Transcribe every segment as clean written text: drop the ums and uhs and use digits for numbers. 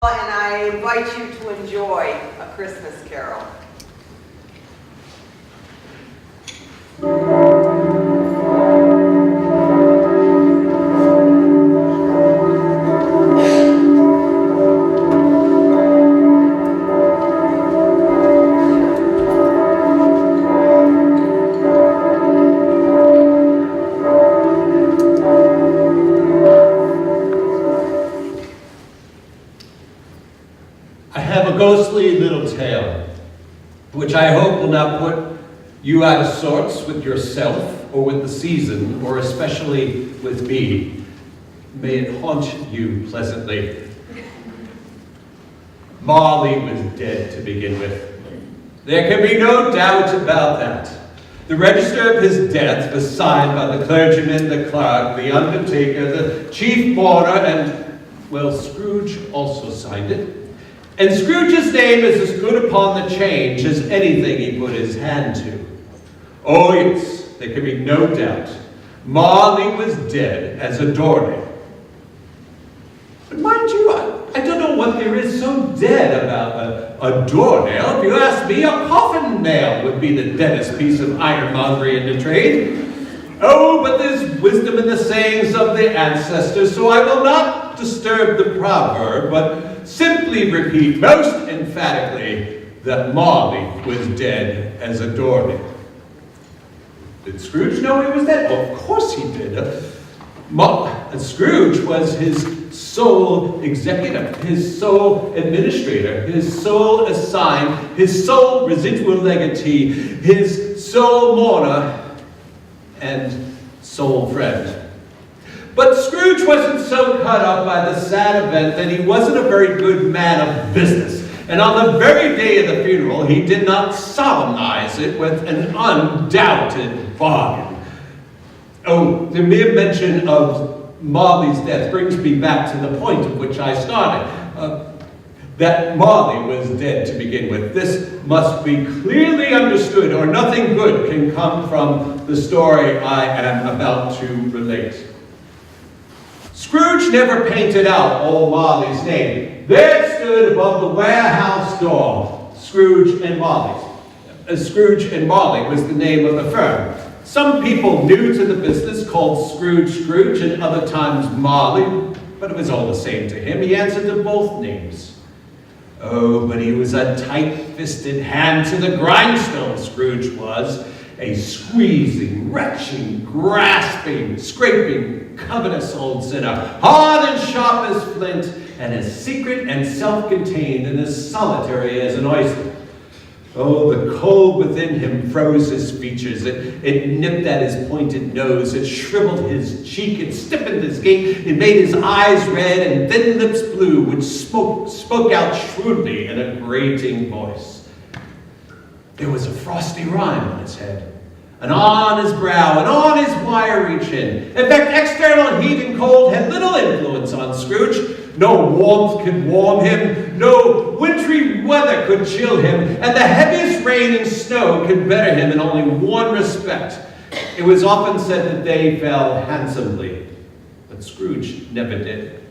And I invite you to enjoy A Christmas Carol. I have a ghostly little tale, which I hope will not put you out of sorts with yourself or with the season, or especially with me. May it haunt you pleasantly. Marley was dead to begin with. There can be no doubt about that. The register of his death was signed by the clergyman, the clerk, the undertaker, the chief mourner, and, well, Scrooge also signed it. And Scrooge's name is as good upon the change as anything he put his hand to. Oh yes, there can be no doubt. Marley was dead as a doornail. But mind you, I don't know what there is so dead about a doornail. If you ask me, a coffin nail would be the deadest piece of ironmongery in the trade. Oh, but there's wisdom in the sayings of the ancestors, so I will not disturb the proverb, but simply repeat most emphatically that Marley was dead as a doornail. Did Scrooge know he was dead? Well, of course he did. Scrooge was his sole executive, his sole administrator, his sole assigned, his sole residual legatee, his sole mourner, and sole friend. But Scrooge wasn't so cut up by the sad event that he wasn't a very good man of business. And on the very day of the funeral, he did not solemnize it with an undoubted bargain. Oh, the mere mention of Marley's death brings me back to the point at which I started. That Marley was dead to begin with. This must be clearly understood, or nothing good can come from the story I am about to relate. Scrooge never painted out old Marley's name. There it stood above the warehouse door, Scrooge and Marley. Scrooge and Marley was the name of the firm. Some people new to the business called Scrooge and other times Marley, but it was all the same to him. He answered to both names. Oh, but he was a tight-fisted hand to the grindstone, Scrooge was. A squeezing, retching, grasping, scraping, covetous old sinner, hard and sharp as flint, and as secret and self-contained and as solitary as an oyster. Oh, the cold within him froze his features. It nipped at his pointed nose. It shriveled his cheek. It stiffened his gait. It made his eyes red and thin lips blue, which spoke out shrewdly in a grating voice. There was a frosty rime on his head, and on his brow, and on his wiry chin. In fact, external heat and cold had little influence on Scrooge. No warmth could warm him, no wintry weather could chill him, and the heaviest rain and snow could better him in only one respect. It was often said that they fell handsomely, but Scrooge never did.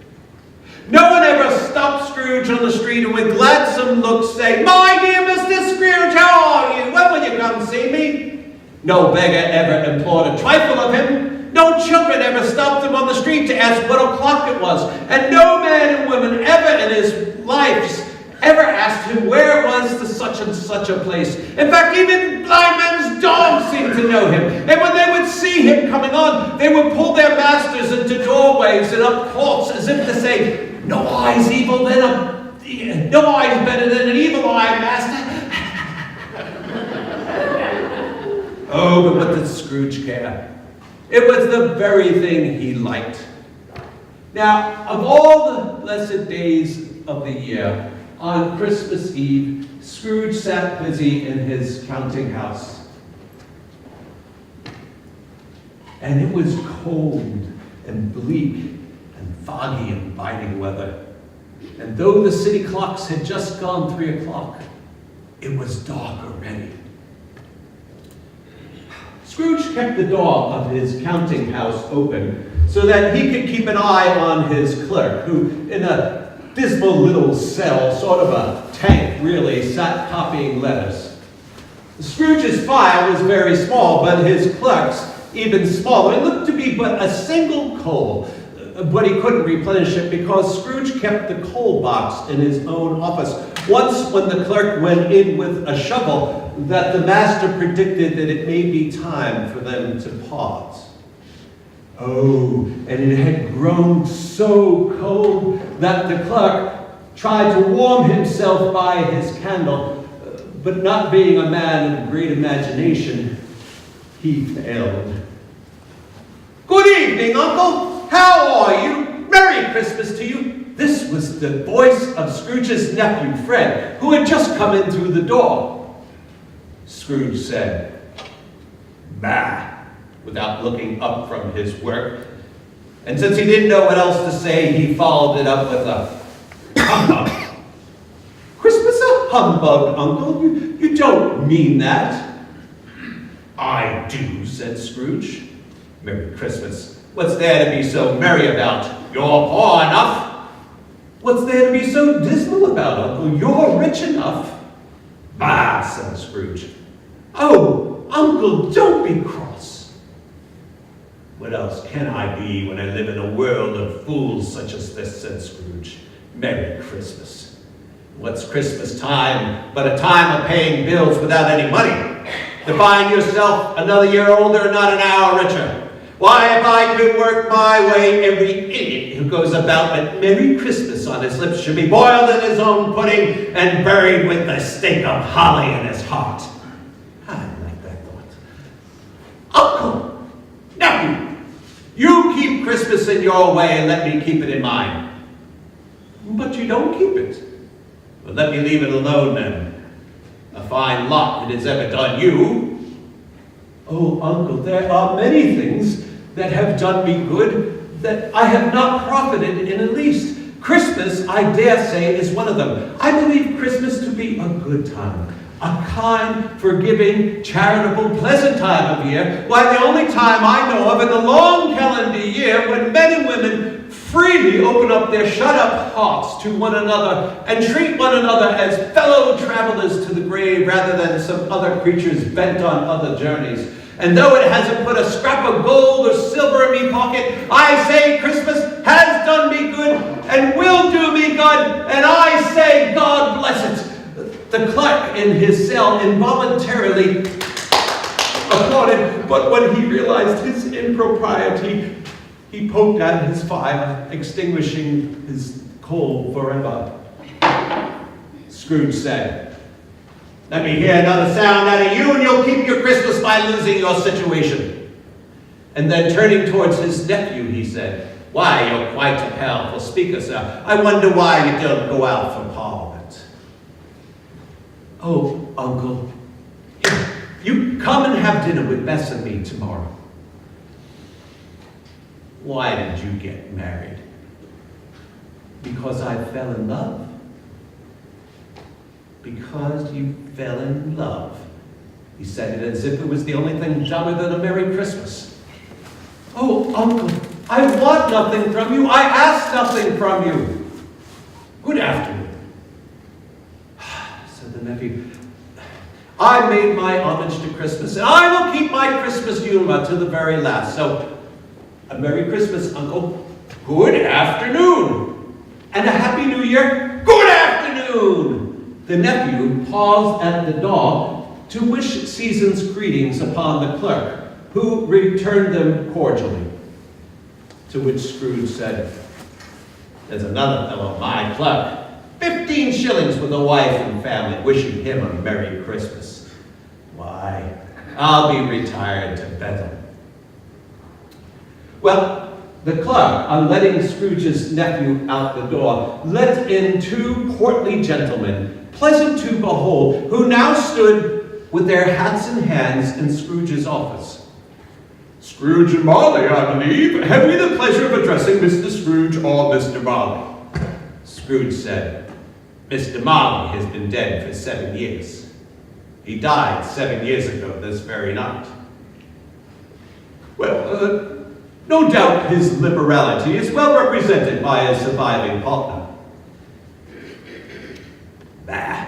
No one ever stopped Scrooge on the street and with gladsome looks say, "My dear Mr. Scrooge, how are you? When will you come see me?" No beggar ever implored a trifle of him. No children ever stopped him on the street to ask what o'clock it was. And no man and woman ever in his life ever asked him where it was to such and such a place. In fact, even blind men's dogs seemed to know him. And when they would see him coming on, they would pull their masters into doorways and up courts as if to say, "No eye's evil than no eye's better than an evil eye, master." Oh, but what did Scrooge care? It was the very thing he liked. Now, of all the blessed days of the year, on Christmas Eve, Scrooge sat busy in his counting house. And it was cold and bleak and foggy and biting weather. And though the city clocks had just gone 3 o'clock, it was dark already. Scrooge kept the door of his counting house open so that he could keep an eye on his clerk, who, in a dismal little cell, sort of a tank really, sat copying letters. Scrooge's file was very small, but his clerk's even smaller. It looked to be but a single coal, but he couldn't replenish it because Scrooge kept the coal box in his own office. Once, when the clerk went in with a shovel, that the master predicted that it may be time for them to pause. Oh, and it had grown so cold that the clerk tried to warm himself by his candle, but not being a man of great imagination, he failed. "Good evening, Uncle. How are you? Merry Christmas to you." This was the voice of Scrooge's nephew, Fred, who had just come in through the door. Scrooge said, "Bah," without looking up from his work. And since he didn't know what else to say, he followed it up with a humbug. "Christmas a humbug, Uncle? You don't mean that." "I do," said Scrooge. "Merry Christmas. What's there to be so merry about? You're poor enough." "What's there to be so dismal about, Uncle? You're rich enough." "Bah," said Scrooge. "Oh, Uncle, don't be cross." "What else can I be when I live in a world of fools such as this?" said Scrooge. "Merry Christmas. What's Christmas time but a time of paying bills without any money? To find yourself another year older and not an hour richer. Why, if I could work my way, every idiot who goes about with Merry Christmas on his lips should be boiled in his own pudding and buried with the stake of holly in his heart." I like that thought. "Uncle, nephew, you keep Christmas in your way and let me keep it in mine." "But you don't keep it." "Well, let me leave it alone then. A fine lot it has ever done you." "Oh, Uncle, there are many things that have done me good that I have not profited in the least. Christmas, I dare say, is one of them. I believe Christmas to be a good time, a kind, forgiving, charitable, pleasant time of year. Why, the only time I know of in the long calendar year when men and women freely open up their shut-up hearts to one another and treat one another as fellow travelers to the grave rather than some other creatures bent on other journeys. And though it hasn't put a scrap of gold or silver in me pocket, I say Christmas has done me good and will do me good, and I say God bless it." The clerk in his cell involuntarily applauded, but when he realized his impropriety, he poked at his fire, extinguishing his coal forever. Scrooge said, "Let me hear another sound out of you, and you'll keep your Christmas by losing your situation." And then turning towards his nephew, he said, "Why, you're quite a powerful speaker, sir. I wonder why you don't go out for Parliament." "Oh, Uncle, you come and have dinner with Bess and me tomorrow." "Why did you get married?" "Because I fell in love." "Because you fell in love." He said it as if it was the only thing dumber than a Merry Christmas. "Oh, Uncle, I want nothing from you. I ask nothing from you." "Good afternoon," said the nephew. "I made my homage to Christmas, and I will keep my Christmas humor to the very last. So, a Merry Christmas, Uncle. Good afternoon. And a Happy New Year. Good afternoon." The nephew paused at the door to wish season's greetings upon the clerk, who returned them cordially. To which Scrooge said, "There's another fellow, my clerk, 15 shillings with a wife and family, wishing him a Merry Christmas. Why, I'll be retired to Bethel." Well, the clerk, on letting Scrooge's nephew out the door, let in 2 portly gentlemen, pleasant to behold, who now stood with their hats in hands in Scrooge's office. "Scrooge and Marley, I believe. Have we the pleasure of addressing Mr. Scrooge or Mr. Marley?" Scrooge said, "Mr. Marley has been dead for 7 years. He died 7 years ago this very night." "Well, no doubt his liberality is well represented by his surviving partner. Bah.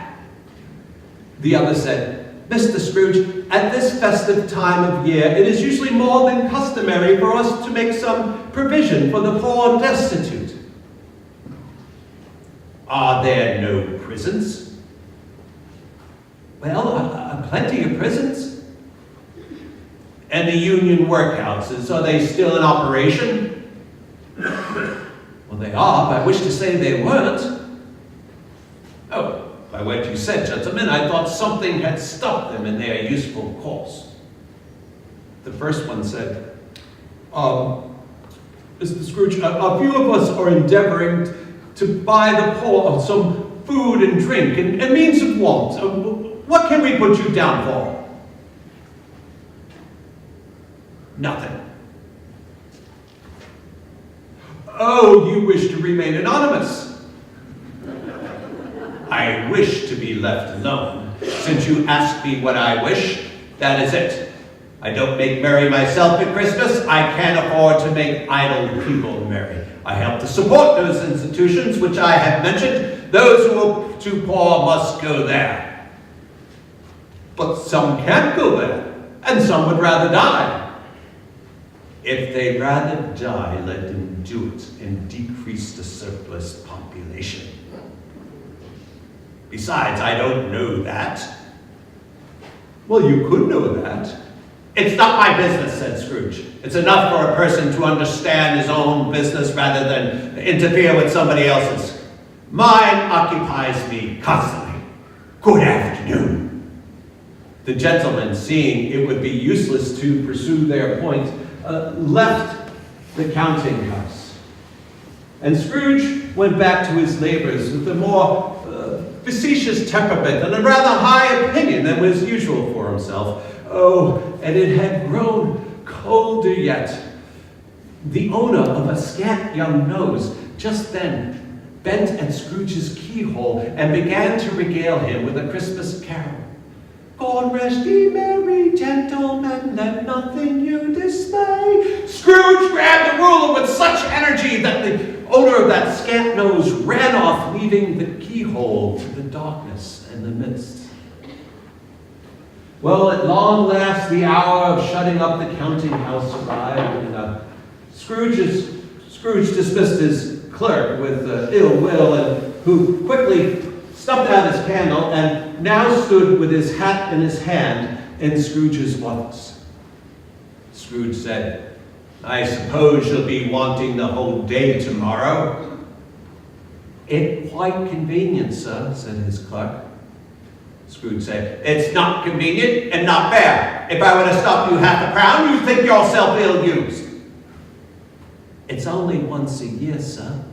The other said, Mr. Scrooge, at this festive time of year, it is usually more than customary for us to make some provision for the poor and destitute. Are there no prisons? Well, plenty of prisons. And the union workhouses, are they still in operation? Well, they are, but I wish to say they weren't. Oh, by what you said, gentlemen, I thought something had stopped them in their useful course. The first one said, Mr. Scrooge, a few of us are endeavoring to buy the poor some food and drink and means of want. What can we put you down for? Nothing. Oh, you wish to remain anonymous? I wish to be left alone. Since you asked me what I wish, that is it. I don't make merry myself at Christmas. I can't afford to make idle people merry. I help to support those institutions which I have mentioned. Those who are too poor must go there. But some can't go there, and some would rather die. If they'd rather die, let them do it and decrease the surplus population. Besides, I don't know that. Well, you could know that. It's not my business, said Scrooge. It's enough for a person to understand his own business rather than interfere with somebody else's. Mine occupies me constantly. Good afternoon. The gentlemen, seeing it would be useless to pursue their point, left the counting house. And Scrooge went back to his labors with a more facetious temperament and a rather high opinion than was usual for himself. Oh, and it had grown colder yet. The owner of a scant young nose just then bent at Scrooge's keyhole and began to regale him with a Christmas carol. God rest ye merry gentlemen, let nothing you dismay. Scrooge grabbed the ruler with such energy that the owner of that scant nose ran off, leaving the keyhole to the darkness and the mist. Well, at long last, the hour of shutting up the counting house arrived, and Scrooge dismissed his clerk with ill will, and who quickly stuffed out his candle and now stood with his hat in his hand in Scrooge's office. Scrooge said, I suppose you'll be wanting the whole day tomorrow. It's quite convenient, sir, said his clerk. Scrooge said, it's not convenient and not fair. If I were to stop you £0.50, you'd think yourself ill-used. It's only once a year, sir.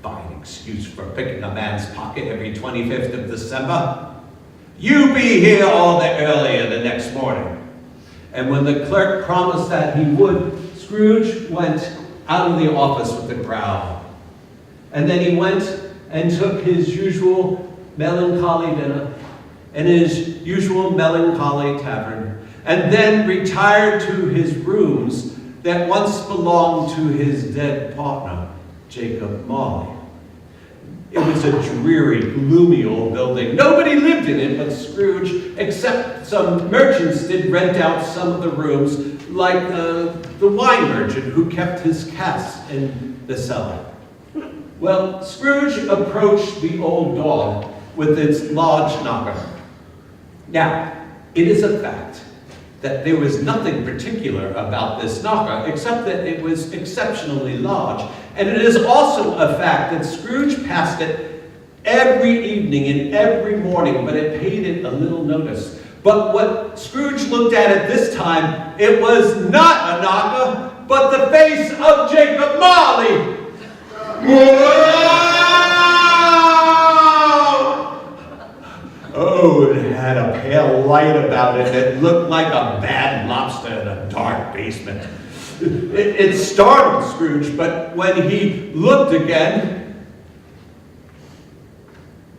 Fine excuse for picking a man's pocket every 25th of December. You be here all the earlier the next morning. And when the clerk promised that he would, Scrooge went out of the office with a growl. And then he went and took his usual melancholy dinner in his usual melancholy tavern, and then retired to his rooms that once belonged to his dead partner, Jacob Marley. It was a dreary, gloomy old building. Nobody lived in it but Scrooge, except some merchants did rent out some of the rooms, like the wine merchant who kept his casks in the cellar. Well, Scrooge approached the old door with its large knocker. Now, it is a fact that there was nothing particular about this knocker except that it was exceptionally large. And it is also a fact that Scrooge passed it every evening and every morning, but it paid it a little notice. But what Scrooge looked at this time, it was not a knocker, but the face of Jacob Marley. Oh, it had a pale light about it that looked like a bad lobster in a dark basement. It startled Scrooge, but when he looked again,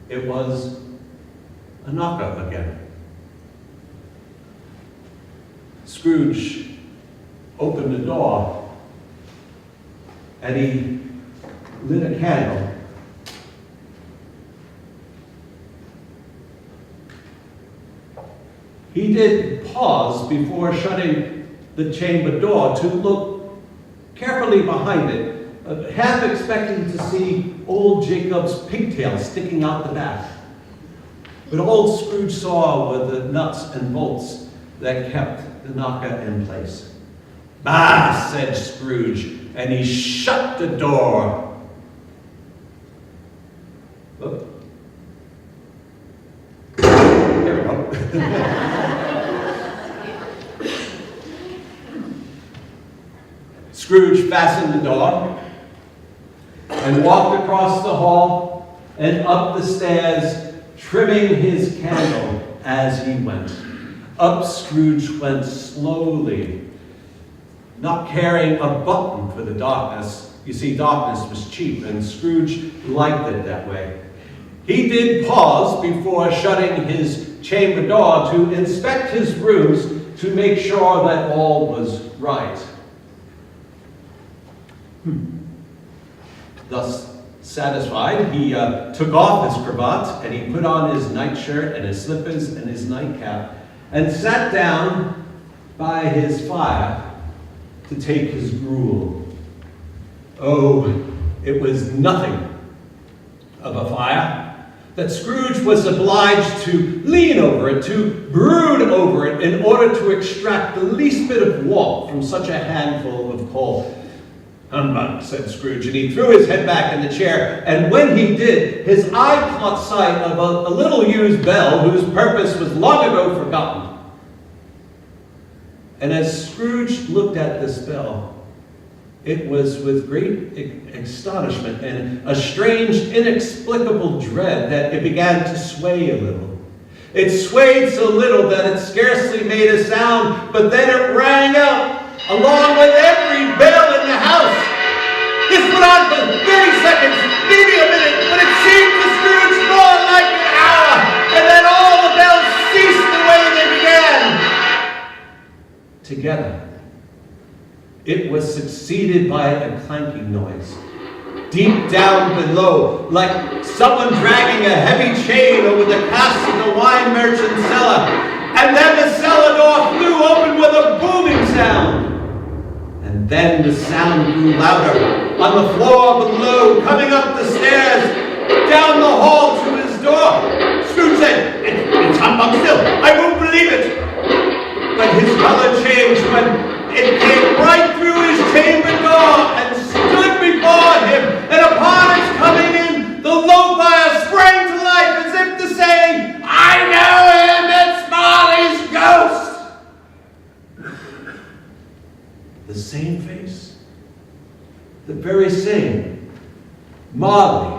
it was a knocker again. Scrooge opened the door, and he lit a candle. he did pause before shutting the chamber door to look carefully behind it, half expecting to see old Jacob's pigtails sticking out the back. But old Scrooge saw were the nuts and bolts that kept the knocker in place. "Bah!" said Scrooge, and he shut the door. Look. There we go. Scrooge fastened the door and walked across the hall and up the stairs, trimming his candle as he went. Up Scrooge went slowly, not caring a button for the darkness. You see, darkness was cheap, and Scrooge liked it that way. He did pause before shutting his chamber door to inspect his rooms to make sure that all was right. Thus satisfied, he took off his cravat and he put on his nightshirt and his slippers and his nightcap and sat down by his fire to take his gruel. Oh, it was nothing of a fire that Scrooge was obliged to lean over it, to brood over it, in order to extract the least bit of warmth from such a handful of coal. "Humbug," said Scrooge, and he threw his head back in the chair, and when he did, his eye caught sight of a little used bell whose purpose was long ago forgotten. And as Scrooge looked at this bell, it was with great astonishment and a strange, inexplicable dread that it began to sway a little. It swayed so little that it scarcely made a sound, but then it rang out along with every bell in the house. This went on for 30 seconds, maybe a minute, but it seemed to Scrooge more like an hour, and then all the bells ceased the way they began. Together. It was succeeded by a clanking noise. Deep down below, like someone dragging a heavy chain over the casks of the wine merchant's cellar. And then the cellar door flew open with a booming sound. And then the sound grew louder on the floor below, coming up the stairs, down the hall to his door. Scrooge said, "It's humbug still. I won't believe it." But his color changed when it came right through his chamber door and stood before him, and upon its coming in, the low fire sprang to life as if to say, "I know him, it's Marley's ghost!" The same face, the very same. Marley,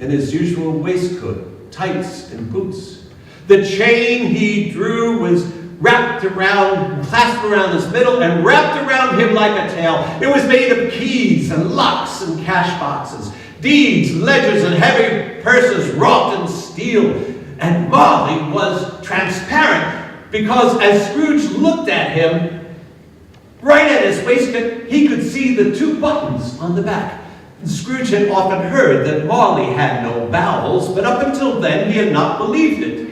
in his usual waistcoat, tights, and boots. The chain he drew was wrapped around, clasped around his middle, and wrapped around him like a tail. It was made of keys and locks and cash boxes, deeds, ledgers, and heavy purses wrought in steel. And Marley was transparent, because as Scrooge looked at him, right at his waistcoat, he could see the two buttons on the back. Scrooge had often heard that Marley had no bowels, but up until then he had not believed it.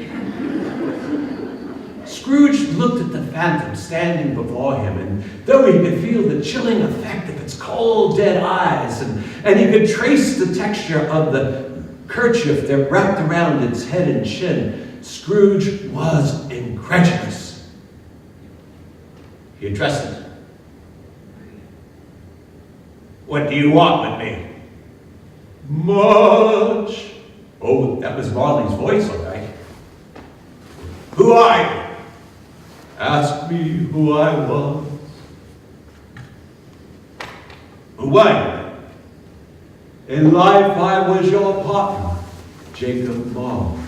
Scrooge looked at the phantom standing before him, and though he could feel the chilling effect of its cold, dead eyes, and he could trace the texture of the kerchief that wrapped around its head and chin, Scrooge was incredulous. He addressed it. "What do you want with me?" "Much." Oh, that was Marley's voice, all right. "Who are you?" "Ask me who I was." "Who are you?" "In life I was your partner, Jacob Marley."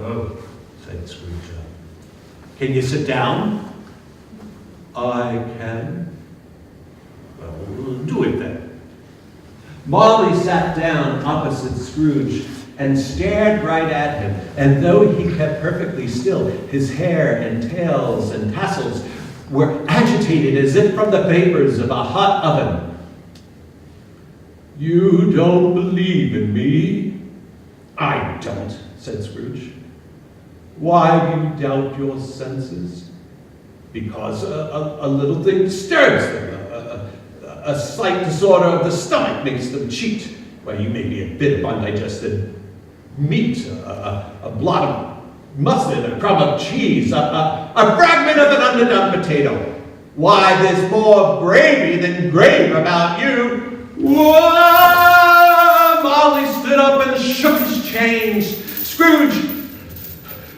"Oh," said Scrooge. "Can you sit down?" "I can." "Well, do it then." Marley sat down opposite Scrooge and stared right at him, and though he kept perfectly still, his hair and tails and tassels were agitated as if from the vapors of a hot oven. "You don't believe in me?" "I don't," said Scrooge. Why do you doubt your senses? Because a little thing disturbs them. A slight disorder of the stomach makes them cheat. Well, you may be a bit of undigested meat, a blot of mustard, a crumb of cheese, a fragment of an underdone potato. Why, there's more gravy than grave about you. Whoa! Molly stood up and shook his chains. Scrooge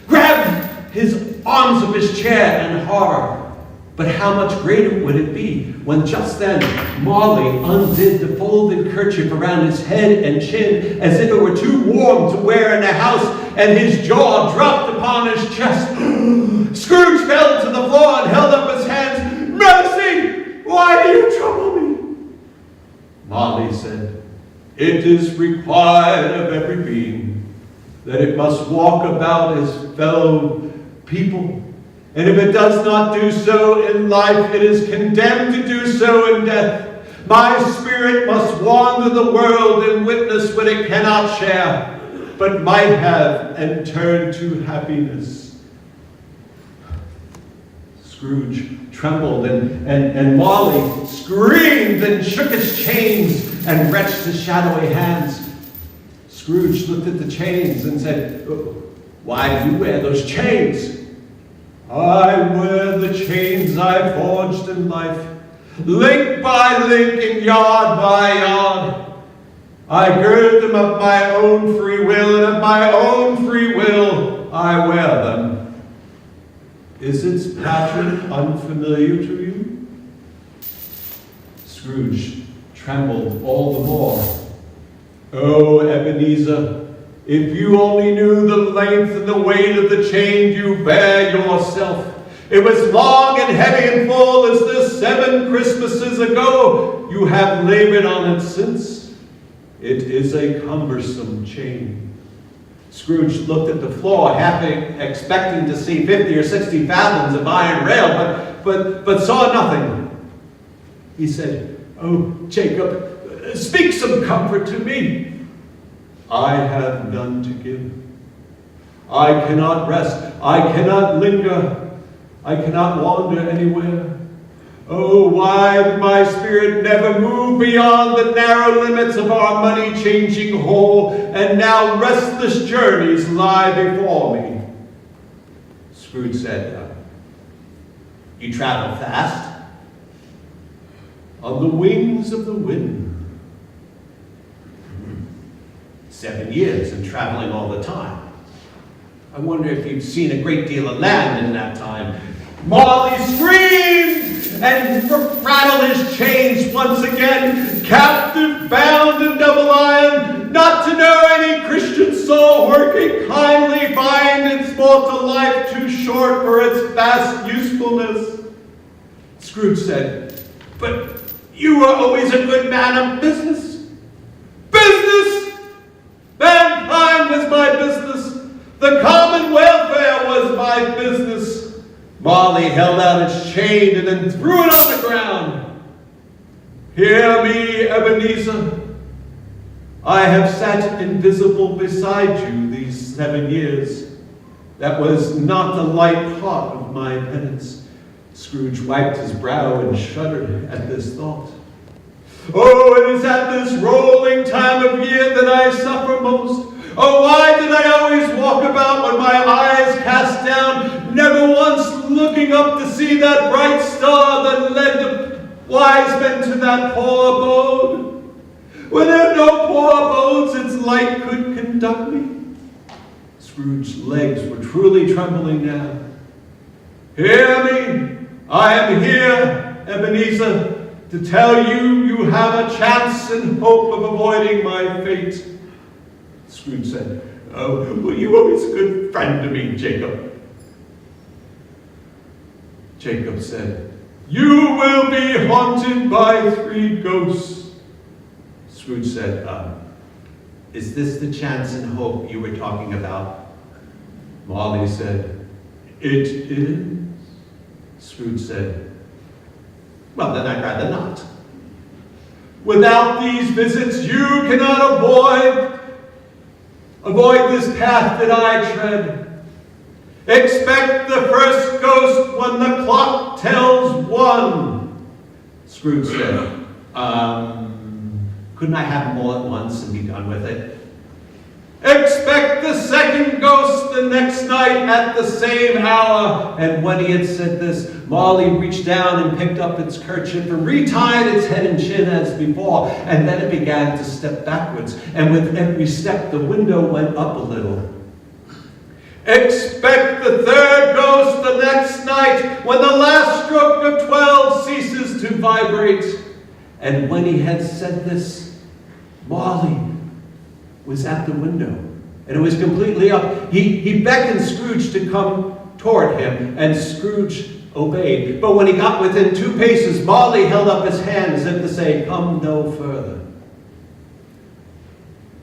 grabbed his arms of his chair in horror. But how much greater would it be when just then Molly undid the folded kerchief around his head and chin as if it were too warm to wear in the house, and his jaw dropped upon his chest. Scrooge fell to the floor and held up his hands. Mercy! Why do you trouble me? Molly said, it is required of every being that it must walk about as fellow people. And if it does not do so in life, it is condemned to do so in death. My spirit must wander the world and witness what it cannot share, but might have and turn to happiness. Scrooge trembled, and Molly screamed and shook his chains and wrenched his shadowy hands. Scrooge looked at the chains and said, why do you wear those chains? I wear the chains I forged in life, link by link and yard by yard. I gird them of my own free will, and of my own free will I wear them. Is its pattern unfamiliar to you? Scrooge trembled all the more. Oh, Ebenezer, if you only knew the length and the weight of the chain you bear yourself. It was long and heavy and full as the 7 Christmases ago. You have labored on it since. It is a cumbersome chain. Scrooge looked at the floor, half expecting to see 50 or 60 fathoms of iron rail, but saw nothing. He said, oh, Jacob, speak some comfort to me. I have none to give. I cannot rest. I cannot linger. I cannot wander anywhere. Oh, why did my spirit never move beyond the narrow limits of our money-changing hole, and now restless journeys lie before me? Scrooge said, you travel fast? On the wings of the wind. 7 years and traveling all the time. I wonder if you've seen a great deal of land in that time. Molly screamed and rattled his chains once again, captive, bound in double iron, not to know any Christian soul working kindly find its mortal life too short for its vast usefulness. Scrooge said, but you were always a good man of business. Business! Mankind was my business. The common welfare was my business. Molly held out its chain and then threw it on the ground. Hear me, Ebenezer. I have sat invisible beside you these 7 years. That was not the light part of my penance. Scrooge wiped his brow and shuddered at this thought. Oh, it is at this rolling time of year that I suffer most. Oh, why did I always walk about with my eyes cast down, never once looking up to see that bright star that led the wise men to that poor abode? Were there no poor abodes its light could conduct me? Scrooge's legs were truly trembling now. Hear me, I am here, Ebenezer, to tell you you have a chance and hope of avoiding my fate. Scrooge said, oh, well, you were always a good friend to me, Jacob. Jacob said, you will be haunted by 3 ghosts. Scrooge said, is this the chance and hope you were talking about? Molly said, it is. Scrooge said, well, then I'd rather not. Without these visits, you cannot avoid this path that I tread. Expect the first ghost when the clock tells 1. Scrooge said, couldn't I have them all at once and be done with it? Expect the second ghost the next night at the same hour. And when he had said this, Marley reached down and picked up its kerchief and retied its head and chin as before. And then it began to step backwards. And with every step, the window went up a little. Expect the third ghost the next night when the last stroke of 12 ceases to vibrate. And when he had said this, Marley was at the window, and it was completely up. He beckoned Scrooge to come toward him, and Scrooge obeyed. But when he got within 2 paces, Marley held up his hand as if to say, come no further.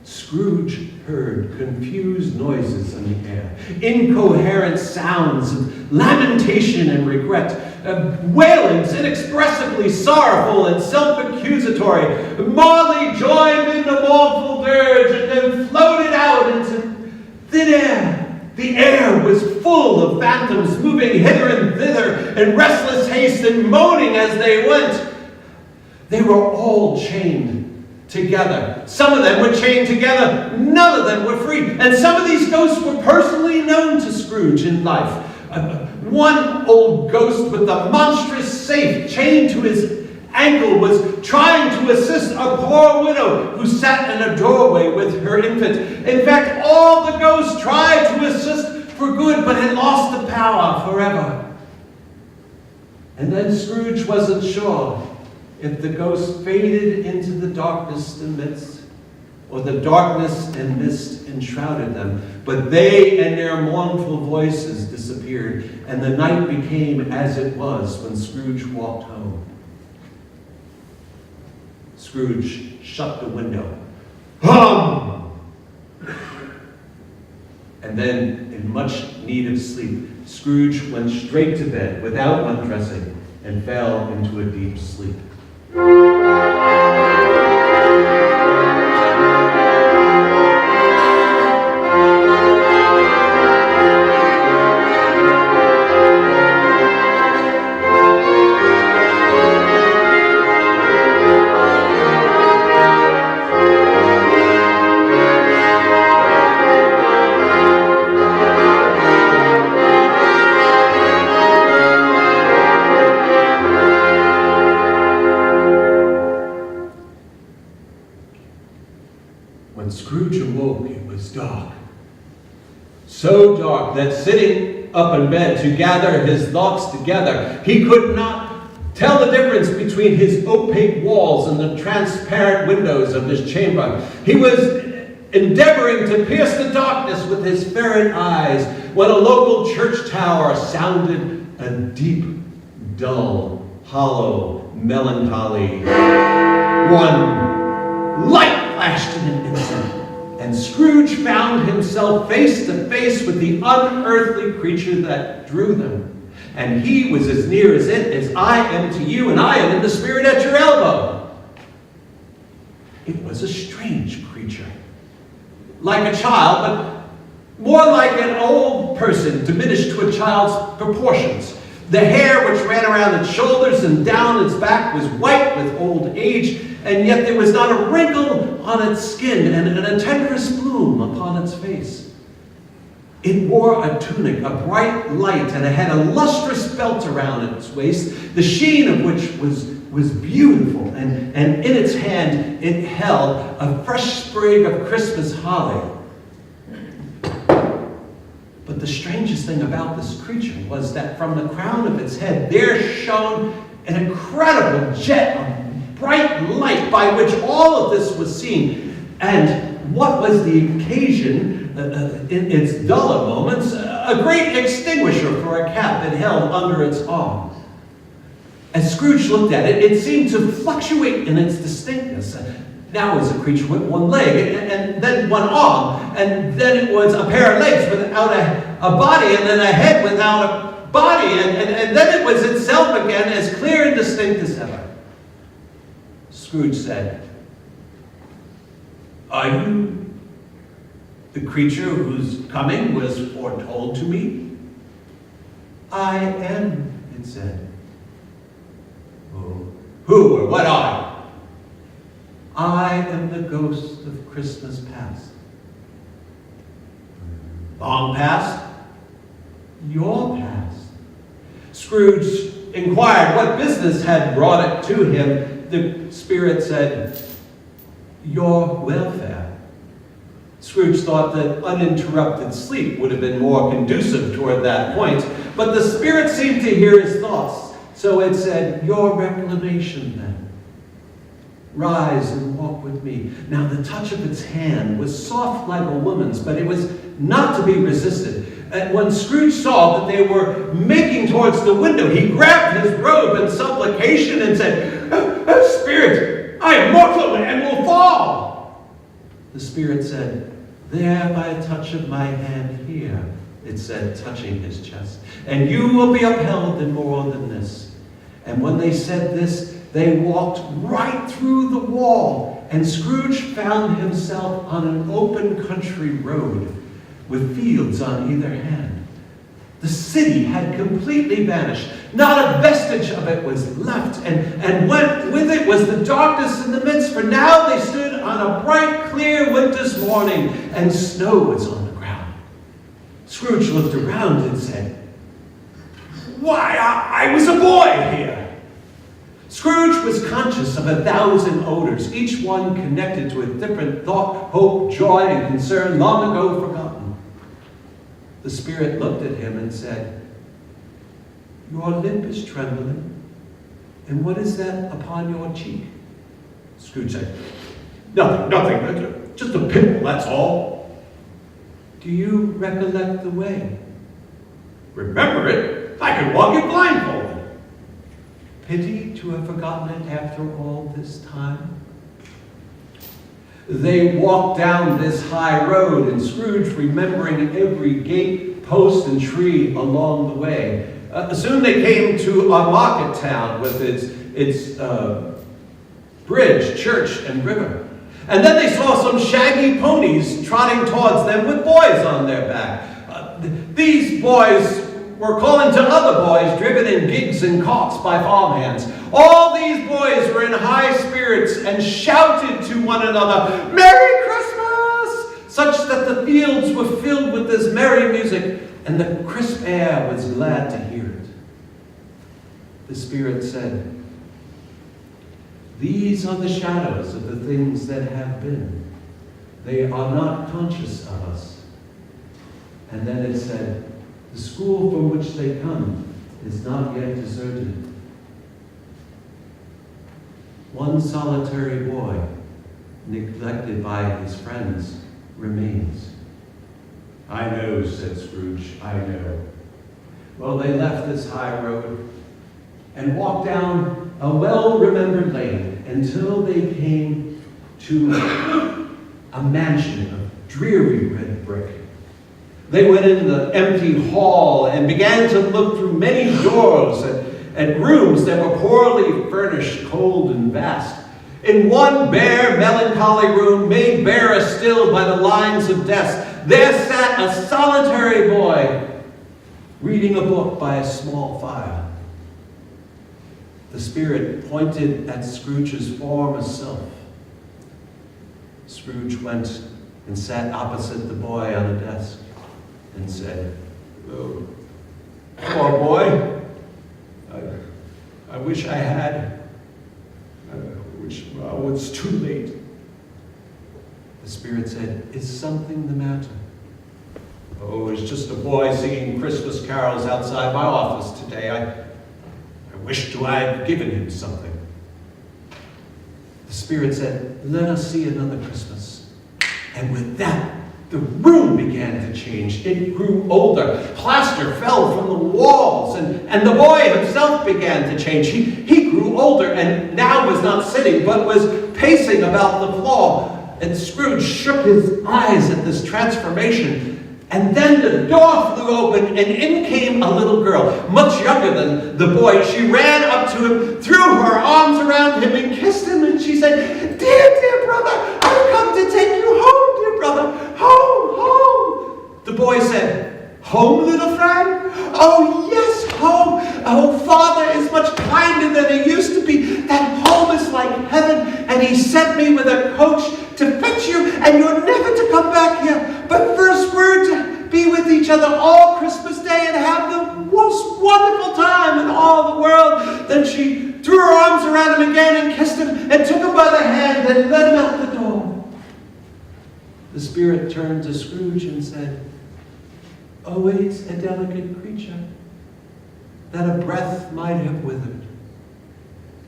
Scrooge heard confused noises in the air, incoherent sounds of lamentation and regret, wailings inexpressibly sorrowful and self-accusatory. Marley joined in the mournful dirge and then floated out into thin air. The air was full of phantoms moving hither and thither in restless haste and moaning as they went. They were all chained together. Some of them were chained together. None of them were free. And some of these ghosts were personally known to Scrooge in life. One old ghost with a monstrous safe chained to his ankle was trying to assist a poor widow who sat in a doorway with her infant. In fact, all the ghosts tried to assist for good, but had lost the power forever. And then Scrooge wasn't sure if the ghost faded into the darkness amidst, or the darkness and mist enshrouded them. But they and their mournful voices disappeared, and the night became as it was when Scrooge walked home. Scrooge shut the window. Hum! And then, in much need of sleep, Scrooge went straight to bed without undressing and fell into a deep sleep. When Scrooge awoke, it was dark. So dark that sitting up in bed to gather his thoughts together, he could not tell the difference between his opaque walls and the transparent windows of his chamber. He was endeavoring to pierce the darkness with his ferret eyes when a local church tower sounded a deep, dull, hollow, melancholy one. Light flashed in an instant, and Scrooge found himself face to face with the unearthly creature that drew them. And he was as near as it as I am to you, and I am in the spirit at your elbow. It was a strange creature, like a child, but more like an old person diminished to a child's proportions. The hair which ran around its shoulders and down its back was white with old age, and yet there was not a wrinkle on its skin and a tenderest bloom upon its face. It wore a tunic, a bright light, and it had a lustrous belt around its waist, the sheen of which was beautiful, and in its hand it held a fresh sprig of Christmas holly. But the strangest thing about this creature was that from the crown of its head there shone an incredible jet of bright light by which all of this was seen. And what was the occasion, in its duller moments, a great extinguisher for a cap it held under its arm. As Scrooge looked at it, it seemed to fluctuate in its distinctness. Now it was a creature with one leg, and then one arm, and then it was a pair of legs without a body, and then a head without a body, and then it was itself again, as clear and distinct as ever. Scrooge said, "Are you the creature whose coming was foretold to me?" I am, it said. Oh, who or what are you? I am the ghost of Christmas past. Long past? Your past. Scrooge inquired what business had brought it to him. The spirit said, your welfare. Scrooge thought that uninterrupted sleep would have been more conducive toward that point, but the spirit seemed to hear his thoughts, so it said, your reclamation then. Rise and walk with me. Now the touch of its hand was soft like a woman's, but it was not to be resisted. And when Scrooge saw that they were making towards the window, he grabbed his robe in supplication and said, Spirit, I am mortal and will fall. The spirit said, there by a touch of my hand here, it said, touching his chest, and you will be upheld in more than this. And when they said this, they walked right through the wall, and Scrooge found himself on an open country road with fields on either hand. The city had completely vanished. Not a vestige of it was left, and went with it was the darkness in the midst, for now they stood on a bright, clear winter's morning, and snow was on the ground. Scrooge looked around and said, why, I was a boy here. Scrooge was conscious of 1,000 odors, each one connected to a different thought, hope, joy, and concern long ago forgotten. The spirit looked at him and said, your lip is trembling, and what is that upon your cheek? Scrooge said, nothing, just a pimple, that's all. Do you recollect the way? Remember it? I could walk it blindfolded. Pity to have forgotten it after all this time. They walked down this high road, and Scrooge, remembering every gate, post, and tree along the way. Soon they came to a market town with its bridge, church, and river. And then they saw some shaggy ponies trotting towards them with boys on their back. These boys were calling to other boys driven in gigs and carts by farmhands. All these boys were in high spirits and shouted to one another, Merry Christmas! Such that the fields were filled with this merry music, and the crisp air was glad to hear it. The spirit said, these are the shadows of the things that have been. They are not conscious of us. And then it said, the school from which they come is not yet deserted. One solitary boy, neglected by his friends, remains. I know, said Scrooge, I know. Well, they left this high road and walked down a well-remembered lane until they came to a mansion of dreary red brick. They went in the empty hall and began to look through many doors at rooms that were poorly furnished, cold, and vast. In one bare, melancholy room, made barer still by the lines of desks, there sat a solitary boy reading a book by a small fire. The spirit pointed at Scrooge's former self. Scrooge went and sat opposite the boy on a desk and said, oh, poor boy, I wish I had. Well, it's too late. The spirit said, is something the matter? Oh, it's just a boy singing Christmas carols outside my office today. I wish to I had given him something. The spirit said, let us see another Christmas. And with that, the room began to change. It grew older. Plaster fell from the walls, and the boy himself began to change. He grew older and now was not sitting, but was pacing about the floor. And Scrooge shook his eyes at this transformation. And then the door flew open, and in came a little girl, much younger than the boy. She ran up to him, threw her arms around him, and kissed him, and she said, dear brother, I've come to take you home, dear brother. Home, home. The boy said, Home, little friend? Oh, yes, home. Oh, Father is much kinder than he used to be. That home is like heaven, and he sent me with a coach to fetch you, and you're never to come back here. But first we're to be with each other all Christmas Day and have the most wonderful time in all the world. Then she threw her arms around him again and kissed him and took him by the hand and led him out the door. The Spirit turned to Scrooge and said, always a delicate creature, that a breath might have withered.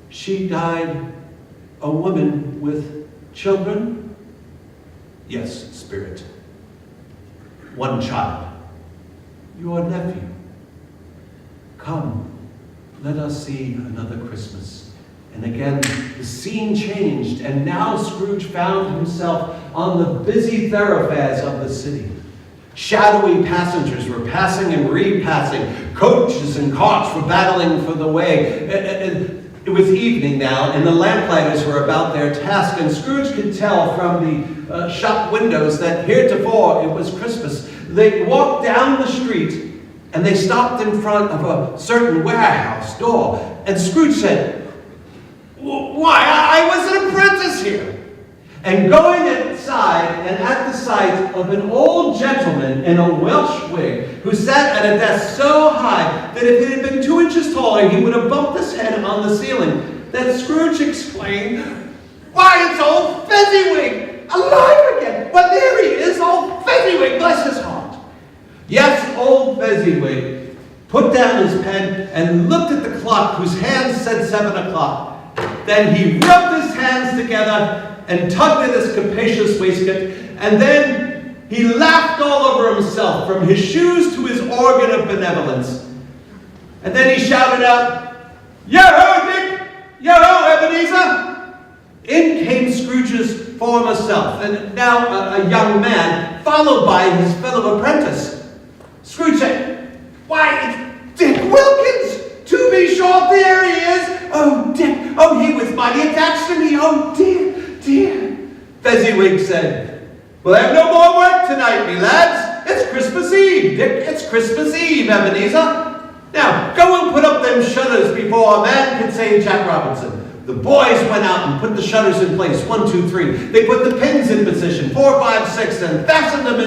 She died a woman with children? Yes, Spirit. One child. Your nephew. Come, let us see another Christmas. And again, the scene changed, and now Scrooge found himself on the busy thoroughfares of the city. Shadowy passengers were passing and repassing. Coaches and carts were battling for the way. It was evening now, and the lamplighters were about their task, and Scrooge could tell from the shop windows that heretofore it was Christmas. They walked down the street, and they stopped in front of a certain warehouse door, and Scrooge said, "Why, I was an apprentice here." And going inside, and at the sight of an old gentleman in a Welsh wig, who sat at a desk so high that if it had been 2 inches taller, he would have bumped his head on the ceiling, that Scrooge exclaimed, "Why, it's old Fezziwig! Alive again! But there he is, old Fezziwig, bless his heart!" Yes, old Fezziwig put down his pen and looked at the clock whose hands said 7 o'clock. Then he rubbed his hands together and tugged at his capacious waistcoat, and then he laughed all over himself, from his shoes to his organ of benevolence. And then he shouted out, "Yo-ho, Dick! Yo-ho, Ebenezer!" In came Scrooge's former self, and now a young man, followed by his fellow apprentice. Scrooge said, "Why, it's Dick Wilkins! To be sure, there he is! Oh, Dick! Oh, he was mighty attached to me! Oh, dear, dear!" Fezziwig said, "We'll have no more work tonight, me lads. It's Christmas Eve, Dick. It's Christmas Eve, Ebenezer. Now, go and put up them shutters before a man can say Jack Robinson." The boys went out and put the shutters in place. 1, 2, 3. They put the pins in position. 4, 5, 6, and fastened them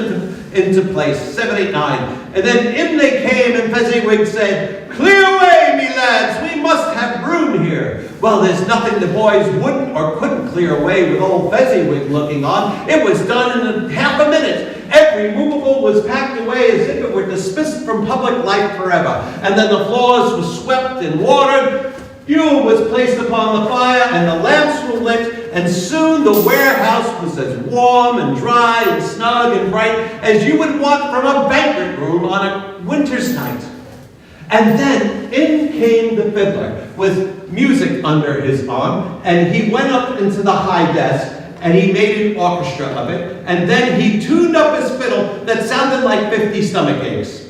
into place. 7, 8, 9. And then in they came, and Fezziwig said, "Clear away, me lads. We must have room here." Well, there's nothing the boys wouldn't or couldn't clear away with old Fezziwig looking on. It was done in half a minute. Every movable was packed away as if it were dismissed from public life forever. And then the floors were swept and watered. Fuel was placed upon the fire, and the lamps were lit, and soon the warehouse was as warm and dry and snug and bright as you would want from a banquet room on a winter's night. And then in came the fiddler with music under his arm, and he went up into the high desk, and he made an orchestra of it, and then he tuned up his fiddle that sounded like 50 stomach aches.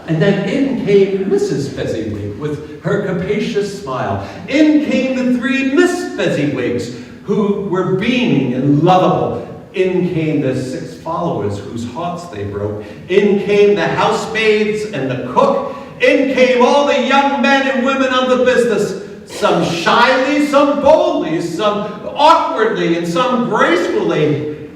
And then in came Mrs. Fezziwig with her capacious smile. In came the 3 Miss Fezziwigs, who were beaming and lovable. In came the 6 followers whose hearts they broke. In came the housemaids and the cook. In came all the young men and women of the business, some shyly, some boldly, some awkwardly, and some gracefully.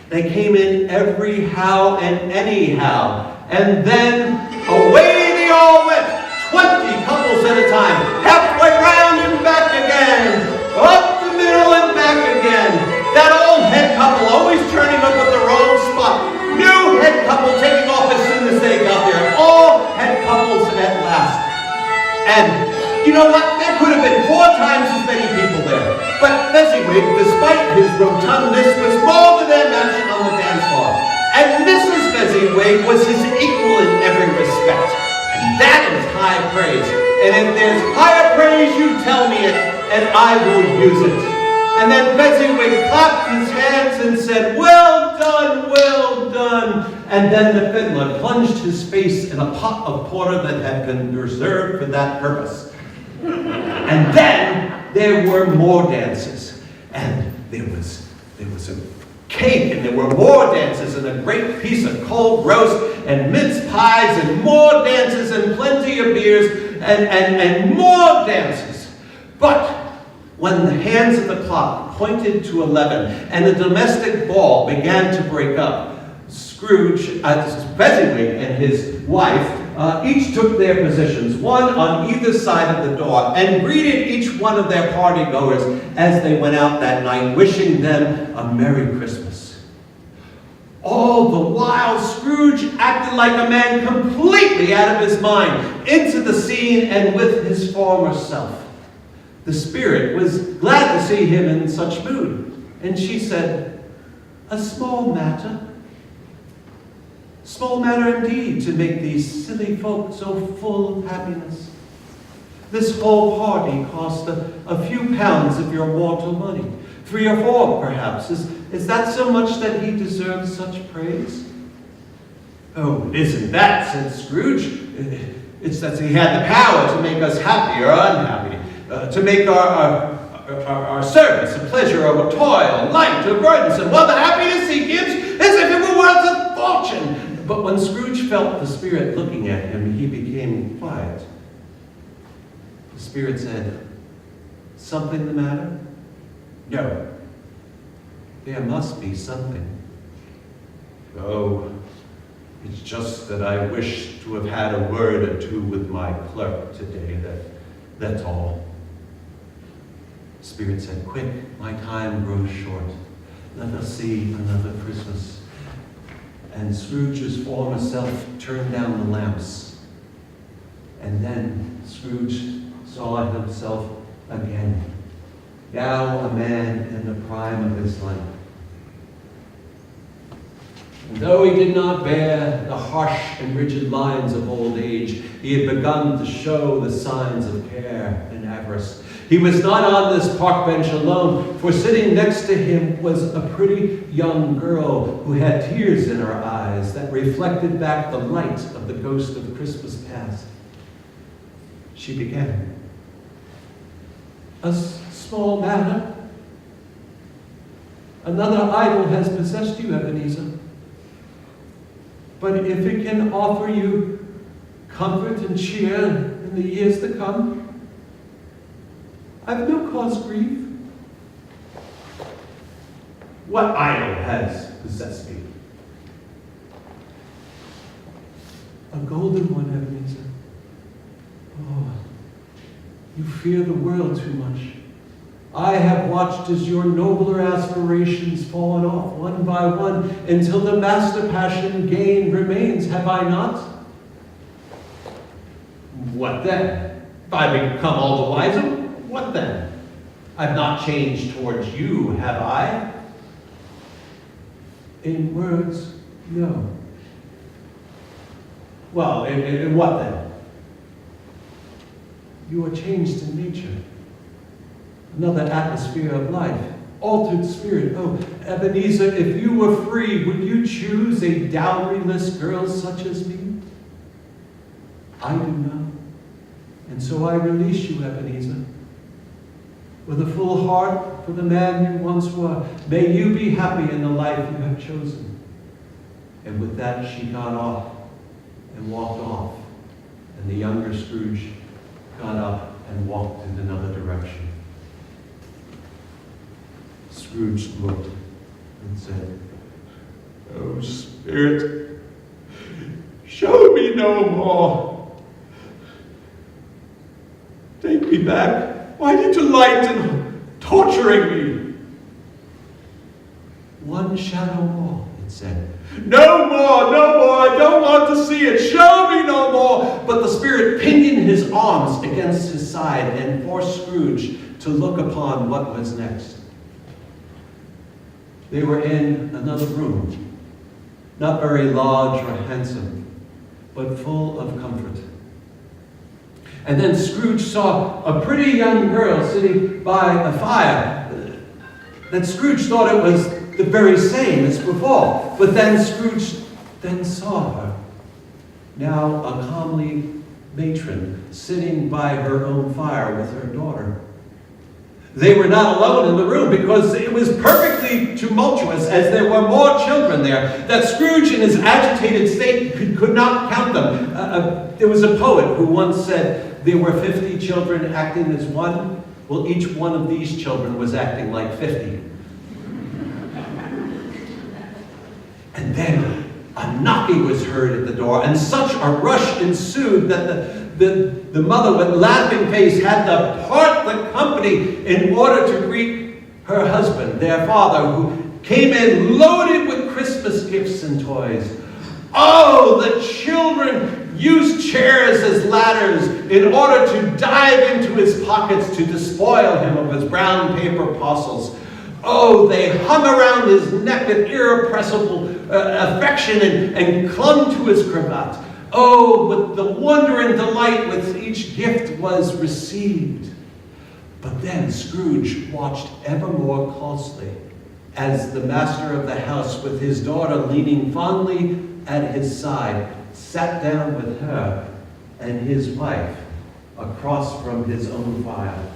They came in every how and anyhow. And then away they all went, 20 couples at a time, halfway round and back again, up the middle and back again. That old head couple always turning up at the wrong spot. New head couple taking off as soon as they got there. All head couples at last. And you know what? There could have been 4 times as many people there. But Fezziwig, despite his rotundness, was more than their match on the dance floor. And Mrs. Fezziwig was his equal in every respect. And that is high praise. And if there's higher praise, you tell me it, and I will use it. And then Fezziwig clapped his hands and said, "Well done, well done." And then the fiddler plunged his face in a pot of porter that had been reserved for that purpose. And then there were more dances. And there was a cake, and there were more dances, and a great piece of cold roast, and mince pies, and more dances, and plenty of beers, and more dances. But when the hands of the clock pointed to 11, and the domestic ball began to break up, Scrooge, Fezziwig and his wife, each took their positions, one on either side of the door, and greeted each one of their party-goers as they went out that night, wishing them a Merry Christmas. All the while, Scrooge acted like a man completely out of his mind, into the scene and with his former self. The spirit was glad to see him in such mood, and she said, "A small matter. Small matter indeed to make these silly folk so full of happiness. This whole party cost a few pounds of your mortal money, 3 or 4 perhaps. Is that so much that he deserves such praise?" "Oh, it isn't that," said Scrooge. "It's that he had the power to make us happy or unhappy, to make our service a pleasure or a toil, light or burdensome, while the happiness he gives as if it were worth a fortune." But when Scrooge felt the spirit looking at him, he became quiet. The spirit said, "Something the matter?" "No. There must be something." "Oh, it's just that I wish to have had a word or two with my clerk today, that's all." The spirit said, "Quick, my time grows short. Let us see another Christmas." And Scrooge's former self turned down the lamps. And then Scrooge saw himself again, now a man in the prime of his life. And though he did not bear the harsh and rigid lines of old age, he had begun to show the signs of care and avarice. He was not on this park bench alone, for sitting next to him was a pretty young girl who had tears in her eyes that reflected back the light of the ghost of Christmas past. She began, "A small matter. Another idol has possessed you, Ebenezer. But if it can offer you comfort and cheer in the years to come, I've no cause grieve." "What idol has possessed me?" "A golden one, Ebenezer. Oh, you fear the world too much. I have watched as your nobler aspirations fallen off one by one until the master passion gain remains, have I not?" "What then? If I become all the wiser, what then? I've not changed towards you, have I?" "In words, no." "Well, in what then?" "You are changed in nature. Another atmosphere of life, altered spirit. Oh, Ebenezer, if you were free, would you choose a dowryless girl such as me? I do not. And so I release you, Ebenezer. With a full heart for the man you once were, may you be happy in the life you have chosen." And with that she got off and walked off, and the younger Scrooge got up and walked in another direction. Scrooge looked and said, "Oh, Spirit, show me no more. Take me back. Why did you delight in torturing me?" "One shadow more," it said. "No more, no more. I don't want to see it. Show me no more." But the spirit pinioned his arms against his side and forced Scrooge to look upon what was next. They were in another room, not very large or handsome, but full of comfort. And then Scrooge saw a pretty young girl sitting by a fire that Scrooge thought it was the very same as before. But then Scrooge saw her, now a comely matron, sitting by her own fire with her daughter. They were not alone in the room because it was perfectly tumultuous as there were more children there, that Scrooge in his agitated state could not count them. There was a poet who once said there were 50 children acting as one. Well, each one of these children was acting like 50. And then a knocking was heard at the door, and such a rush ensued that the mother, with laughing face, had to part the company in order to greet her husband, their father, who came in loaded with Christmas gifts and toys. Oh, the children used chairs as ladders in order to dive into his pockets to despoil him of his brown paper parcels. Oh, they hung around his neck with irrepressible affection and clung to his cravat. Oh, with the wonder and delight with each gift was received. But then Scrooge watched ever more closely as the master of the house, with his daughter leaning fondly at his side, sat down with her and his wife across from his own fire.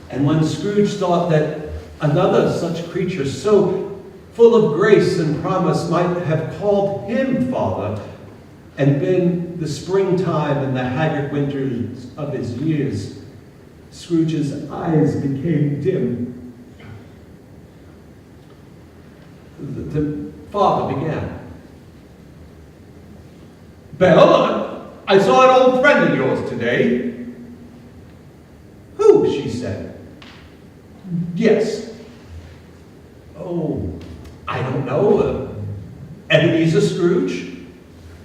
And when Scrooge thought that another such creature, so full of grace and promise, might have called him father, and been the springtime and the haggard winters of his years, Scrooge's eyes became dim. The father began. "Belle, I saw an old friend of yours today." "Who?" she said. "Yes." "Oh, I don't know. Ebenezer Scrooge?"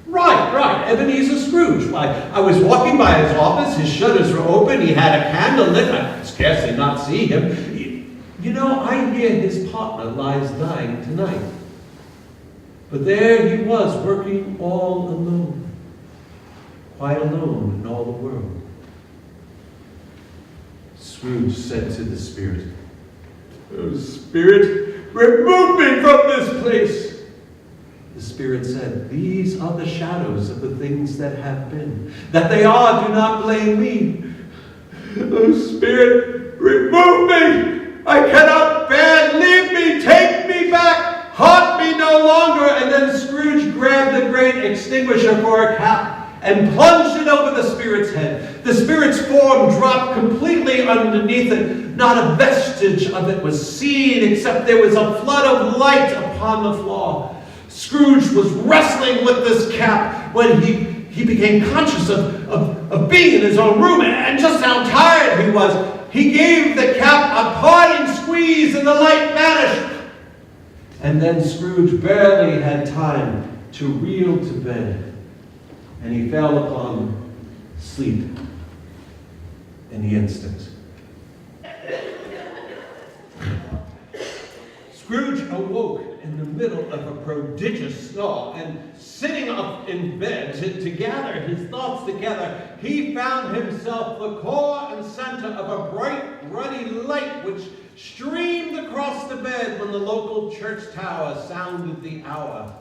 Right, Ebenezer Scrooge. Why, I was walking by his office, his shutters were open, he had a candle lit, I could scarcely not see him. You know, I hear his partner lies dying tonight. But there he was, working all alone, quite alone in all the world. Scrooge said to the spirit, "Oh, spirit, remove me from this place." The spirit said, "These are the shadows of the things that have been. That they are, do not blame me." "Oh, spirit, remove me. I cannot bear. Leave me. Take me back. Haunt me no longer." And then Scrooge grabbed the great extinguisher for a cap and plunged it over the spirit's head. The spirit's form dropped completely underneath it. Not a vestige of it was seen, except there was a flood of light upon the floor. Scrooge was wrestling with this cap when he became conscious of being in his own room and just how tired he was. He gave the cap a parting squeeze and the light vanished. And then Scrooge barely had time to reel to bed, and he fell upon sleep in the instant. Scrooge awoke in the middle of a prodigious snore, and sitting up in bed to gather his thoughts together, he found himself the core and center of a bright, ruddy light which streamed across the bed when the local church tower sounded the hour.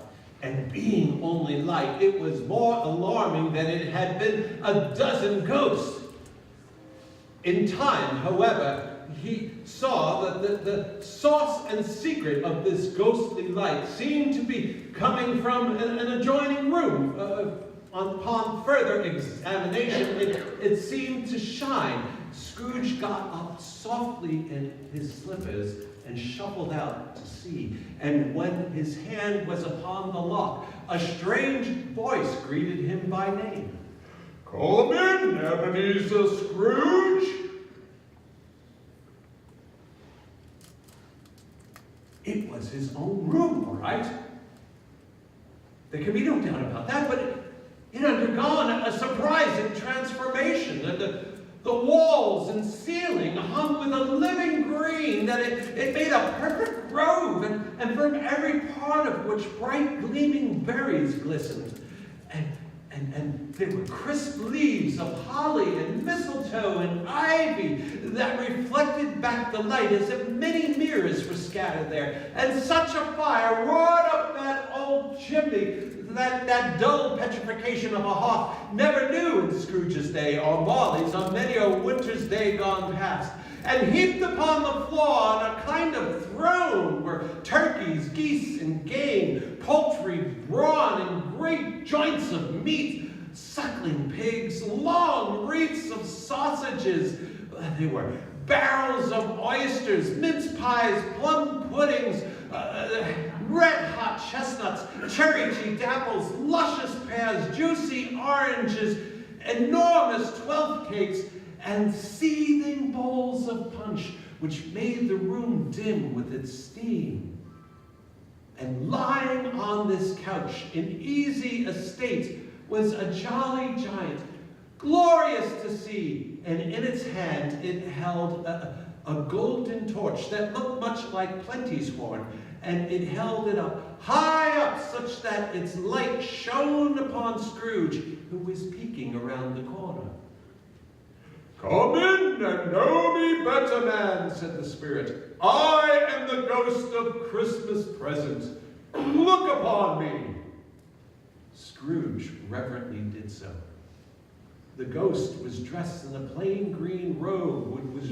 And being only light, it was more alarming than it had been a dozen ghosts. In time, however, he saw that the source and secret of this ghostly light seemed to be coming from an adjoining room. Upon further examination, it seemed to shine. Scrooge got up softly in his slippers and shuffled out to see. And when his hand was upon the lock, a strange voice greeted him by name. "Come in, Ebenezer Scrooge." It was his own room, all right. There can be no doubt about that, but it had undergone a surprising transformation. The walls and ceiling hung with a living green that it made a perfect grove, and from every part of which bright gleaming berries glistened. And there were crisp leaves of holly and mistletoe and ivy that reflected back the light as if many mirrors were scattered there. And such a fire roared up that old chimney that dull petrification of a hearth never knew in Scrooge's day or Marley's on many a winter's day gone past. and heaped upon the floor on a kind of throne were turkeys, geese, and game, poultry, brawn, and great joints of meat, suckling pigs, long wreaths of sausages. There were barrels of oysters, mince pies, plum puddings, red-hot chestnuts, cherry-cheeked apples, luscious pears, juicy oranges, enormous 12th cakes, and seething bowls of punch, which made the room dim with its steam. And lying on this couch in easy estate was a jolly giant, glorious to see, and in its hand it held a golden torch that looked much like Plenty's horn, and it held it up, high up, such that its light shone upon Scrooge, who was peeking around the corner. "Come in and know me better, man," said the spirit. "I am the ghost of Christmas present. Look upon me." Scrooge reverently did so. The ghost was dressed in a plain green robe, which was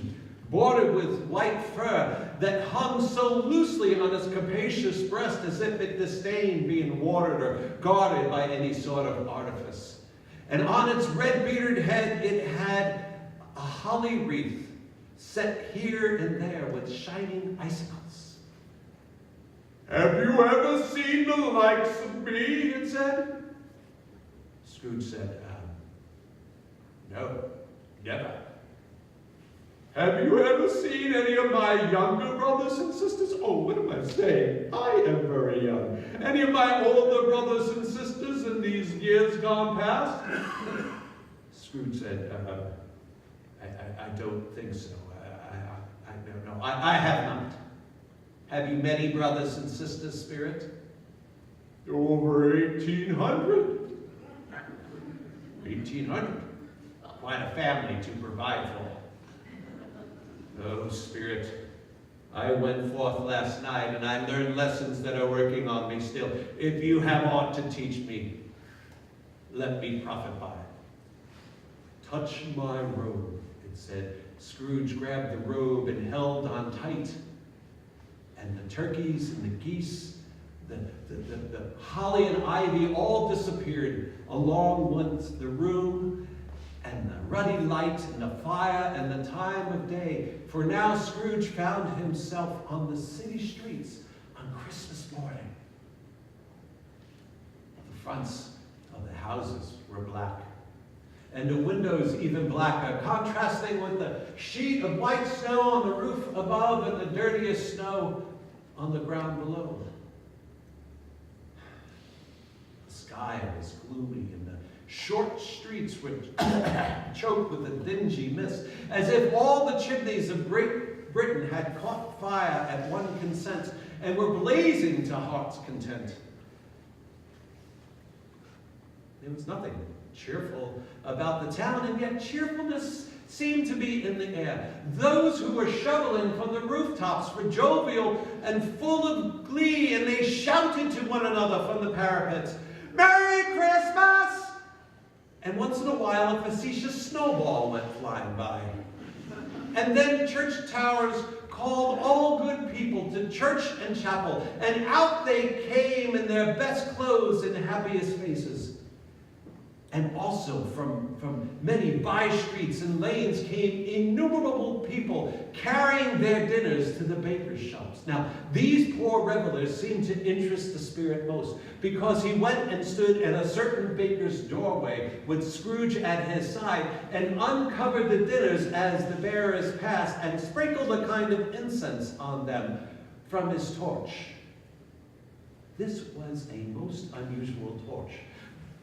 bordered with white fur that hung so loosely on its capacious breast as if it disdained being watered or guarded by any sort of artifice. And on its red-bearded head it had a holly wreath set here and there with shining icicles. "Have you ever seen the likes of me?" it said. Scrooge said, "No, never." "Have you ever seen any of my younger brothers and sisters?" "Oh, what am I saying? I am very young." "Any of my older brothers and sisters in these years gone past?" Scrooge said, I don't think so. I don't know. I have not. "Have you many brothers and sisters, Spirit?" "Over 1,800. 1,800? Quite a family to provide for. Oh, Spirit, I went forth last night, and I learned lessons that are working on me still. If you have aught to teach me, let me profit by it." "Touch my robe," it said. Scrooge grabbed the robe and held on tight. And the turkeys and the geese, the holly and ivy all disappeared along with the room and the ruddy light and the fire and the time of day. For now Scrooge found himself on the city streets on Christmas morning. The fronts of the houses were black, and the windows even blacker, contrasting with the sheet of white snow on the roof above and the dirtiest snow on the ground below. The sky was gloomy, and the short streets were choked with a dingy mist, as if all the chimneys of Great Britain had caught fire at one consent and were blazing to heart's content. There was nothing cheerful about the town, and yet cheerfulness seemed to be in the air. Those who were shoveling from the rooftops were jovial and full of glee, and they shouted to one another from the parapets, "Merry Christmas!" And once in a while a facetious snowball went flying by. And then church towers called all good people to church and chapel, and out they came in their best clothes and happiest faces. And also from many by-streets and lanes came innumerable people carrying their dinners to the bakers' shops. Now, these poor revelers seemed to interest the Spirit most, because he went and stood at a certain baker's doorway with Scrooge at his side and uncovered the dinners as the bearers passed and sprinkled a kind of incense on them from his torch. This was a most unusual torch.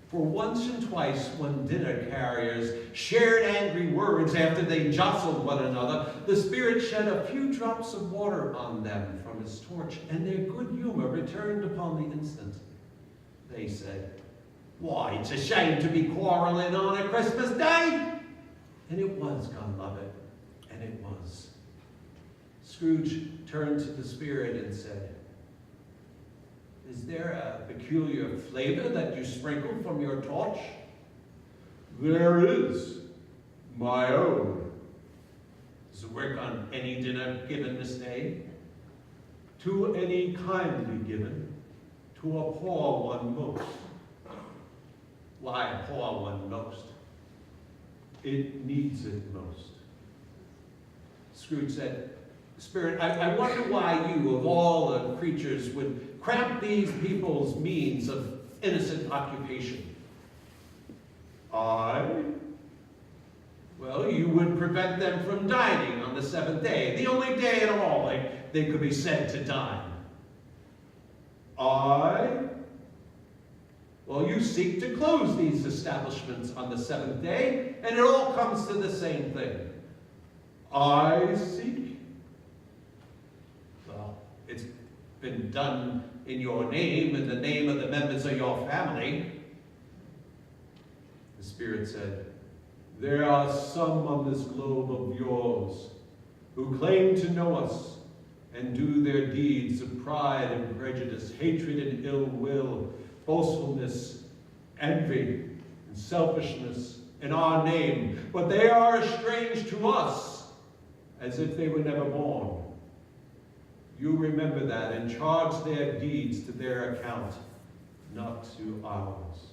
For once and twice, when dinner carriers shared angry words after they jostled one another, the Spirit shed a few drops of water on them from his torch, and their good humor returned upon the instant. They said, "Why, it's a shame to be quarreling on a Christmas day!" And it was, God love it, and it was. Scrooge turned to the Spirit and said, "Is there a peculiar flavor that you sprinkle from your torch?" "There is, my own." work on any dinner given this day, to any kindly given, to a poor one most. Why a poor one most? It needs it most. Scrooge said, Spirit, I wonder why you, of all the creatures, would cramp these people's means of innocent occupation. I? Well, you would prevent them from dining on the seventh day, the only day at all they could be said to dine. I? Well, you seek to close these establishments on the seventh day, and it all comes to the same thing. I seek? Well, it's been done in your name, in the name of the members of your family. The Spirit said, there are some on this globe of yours who claim to know us and do their deeds of pride and prejudice, hatred and ill will, boastfulness, envy, and selfishness in our name, but they are estranged to us as if they were never born. You remember that and charge their deeds to their account, not to ours.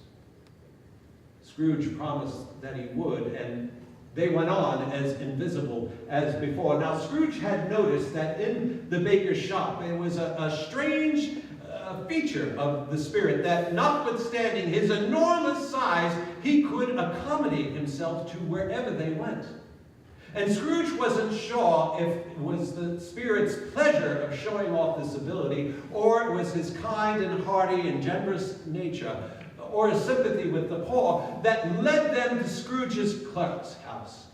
Scrooge promised that he would, and they went on as invisible as before. Now, Scrooge had noticed that in the baker's shop there was a strange feature of the Spirit, that notwithstanding his enormous size, he could accommodate himself to wherever they went. And Scrooge wasn't sure if it was the Spirit's pleasure of showing off this ability, or it was his kind and hearty and generous nature, or his sympathy with the poor, that led them to Scrooge's clerk's house.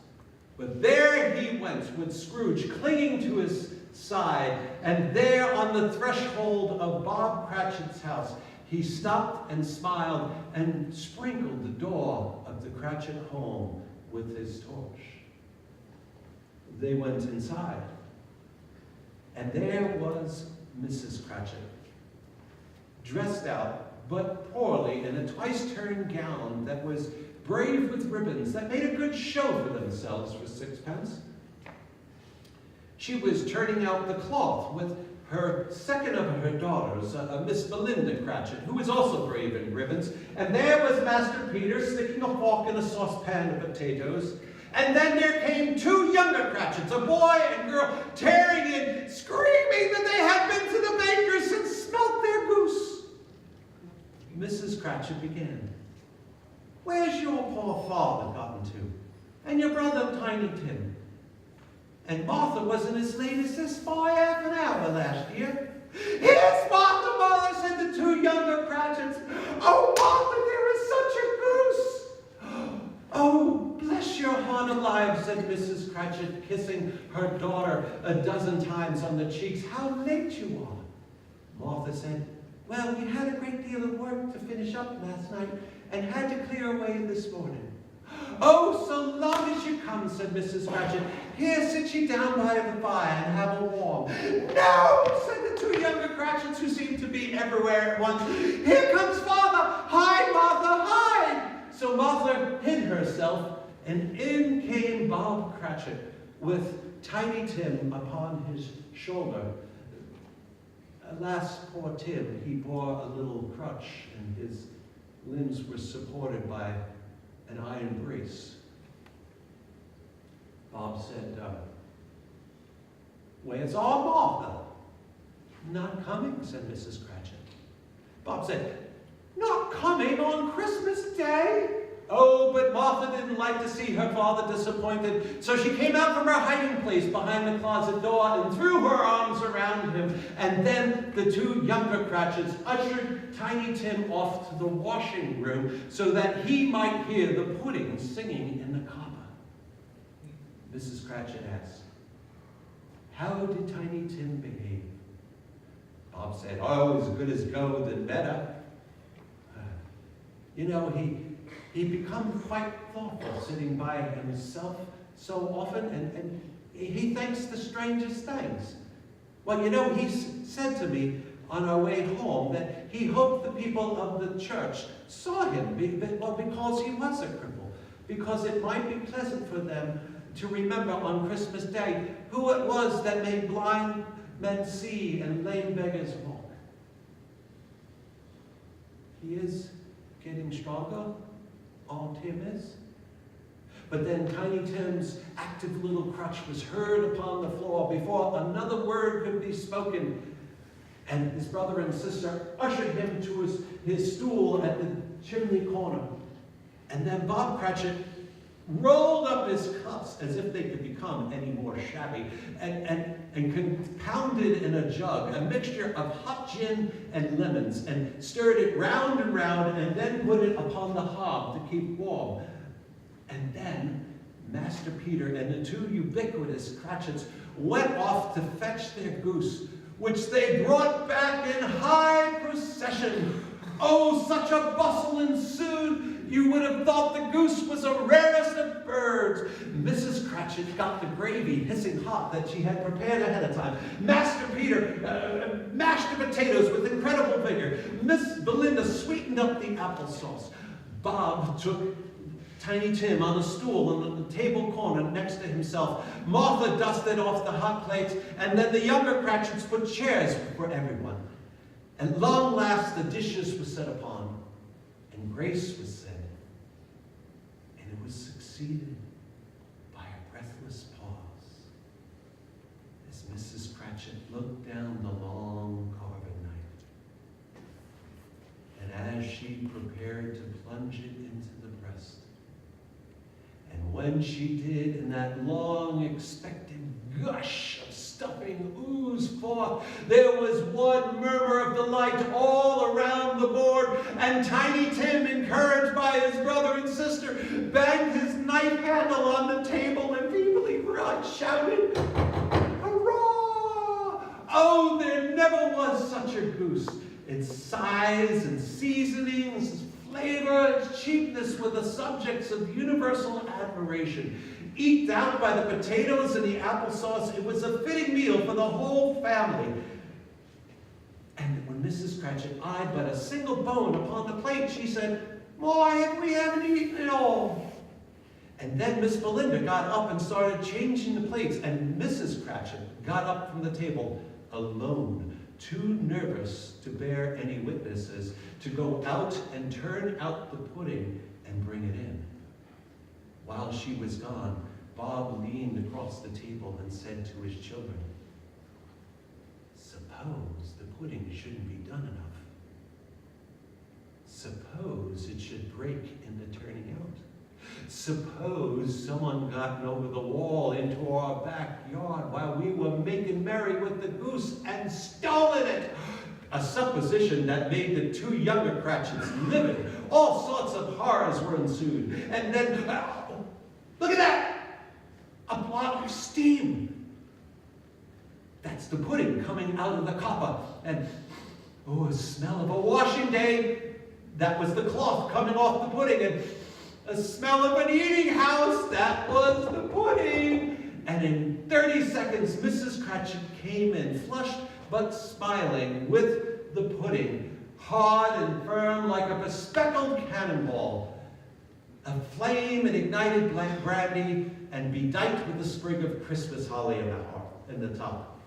But there he went, with Scrooge clinging to his side, and there on the threshold of Bob Cratchit's house, he stopped and smiled and sprinkled the door of the Cratchit home with his torch. They went inside, and there was Mrs. Cratchit, dressed out, but poorly, in a twice-turned gown that was brave with ribbons, that made a good show for themselves for sixpence. She was turning out the cloth with her second of her daughters, Miss Belinda Cratchit, who was also brave in ribbons, and there was Master Peter sticking a fork in a saucepan of potatoes. And then there came two younger Cratchits, a boy and girl, tearing in, screaming that they had been to the baker's and smelt their goose. Mrs. Cratchit began, "Where's your poor father gotten to? And your brother Tiny Tim? And Martha wasn't as late as this by half an hour last year." "Here's Martha, Mother," said the two younger Cratchits. "Oh, Martha, there is such a goose." "Oh, bless your heart alive," said Mrs. Cratchit, kissing her daughter a dozen times on the cheeks. "How late you are." Martha said, "Well, we had a great deal of work to finish up last night and had to clear away this morning." "Oh, so long as you come," said Mrs. Cratchit. "Here, sit ye down by the fire and have a warm." "No," said the two younger Cratchits, who seemed to be everywhere at once. "Here comes Father. Hide, Martha, hide." So Martha hid herself, and in came Bob Cratchit with Tiny Tim upon his shoulder. Alas, poor Tim, he bore a little crutch, and his limbs were supported by an iron brace. Bob said, "Where's our Martha?" "Not coming," said Mrs. Cratchit. Bob said, "Not coming on Christmas Day?" Oh, but Martha didn't like to see her father disappointed, so she came out from her hiding place behind the closet door and threw her arms around him. And then the two younger Cratchits ushered Tiny Tim off to the washing room so that he might hear the pudding singing in the copper. Mrs. Cratchit asked, "How did Tiny Tim behave?" Bob said, "Oh, as good as gold and better. He'd become quite thoughtful sitting by himself so often, and he thinks the strangest things. Well, he said to me on our way home that he hoped the people of the church saw him, because he was a cripple, because it might be pleasant for them to remember on Christmas Day who it was that made blind men see and lame beggars walk. He is getting stronger, all Tim is. But then Tiny Tim's active little crutch was heard upon the floor before another word could be spoken. And his brother and sister ushered him to his stool at the chimney corner. And then Bob Cratchit rolled up his cups as if they could become any more shabby, and compounded in a jug a mixture of hot gin and lemons, and stirred it round and round, and then put it upon the hob to keep warm. And then Master Peter and the two ubiquitous Cratchits went off to fetch their goose, which they brought back in high procession. Oh, such a bustle ensued! You would have thought the goose was the rarest of birds. Mrs. Cratchit got the gravy hissing hot that she had prepared ahead of time. Master Peter mashed the potatoes with incredible vigor. Miss Belinda sweetened up the applesauce. Bob took Tiny Tim on a stool in the table corner next to himself. Martha dusted off the hot plates, and then the younger Cratchits put chairs for everyone. At long last the dishes were set upon, and grace was said, and it was succeeded by a breathless pause, as Mrs. Cratchit looked down the long carven knife, and as she prepared to plunge it into the breast. And when she did, and that long expected gush of stuffing oozed forth, there was one murmur of delight all around the board, and Tiny Tim, encouraged by his brother and sister, banged his knife handle on the table and feebly shouted, "Hurrah! Oh, there never was such a goose. Its size and seasonings, its flavor, its cheapness were the subjects of universal admiration. Eked out by the potatoes and the applesauce, it was a fitting meal for the whole family." And when Mrs. Cratchit eyed but a single bone upon the plate, she said, "Why, we haven't eaten it all." And then Miss Belinda got up and started changing the plates, and Mrs. Cratchit got up from the table alone, too nervous to bear any witnesses, to go out and turn out the pudding and bring it in. While she was gone, Bob leaned across the table and said to his children, "Suppose the pudding shouldn't be done enough. Suppose it should break in the turning out. Suppose someone gotten over the wall into our backyard while we were making merry with the goose and stolen it." A supposition that made the two younger Cratchits livid. All sorts of horrors were ensued. And then, look at that! A blot of steam. That's the pudding coming out of the copper. And, oh, a smell of a washing day. That was the cloth coming off the pudding. And a smell of an eating house. That was the pudding. And in 30 seconds, Mrs. Cratchit came in, flushed but smiling, with the pudding, hard and firm like a bespectacled cannonball, aflame in ignited black brandy, and bedight with a sprig of Christmas holly in the top.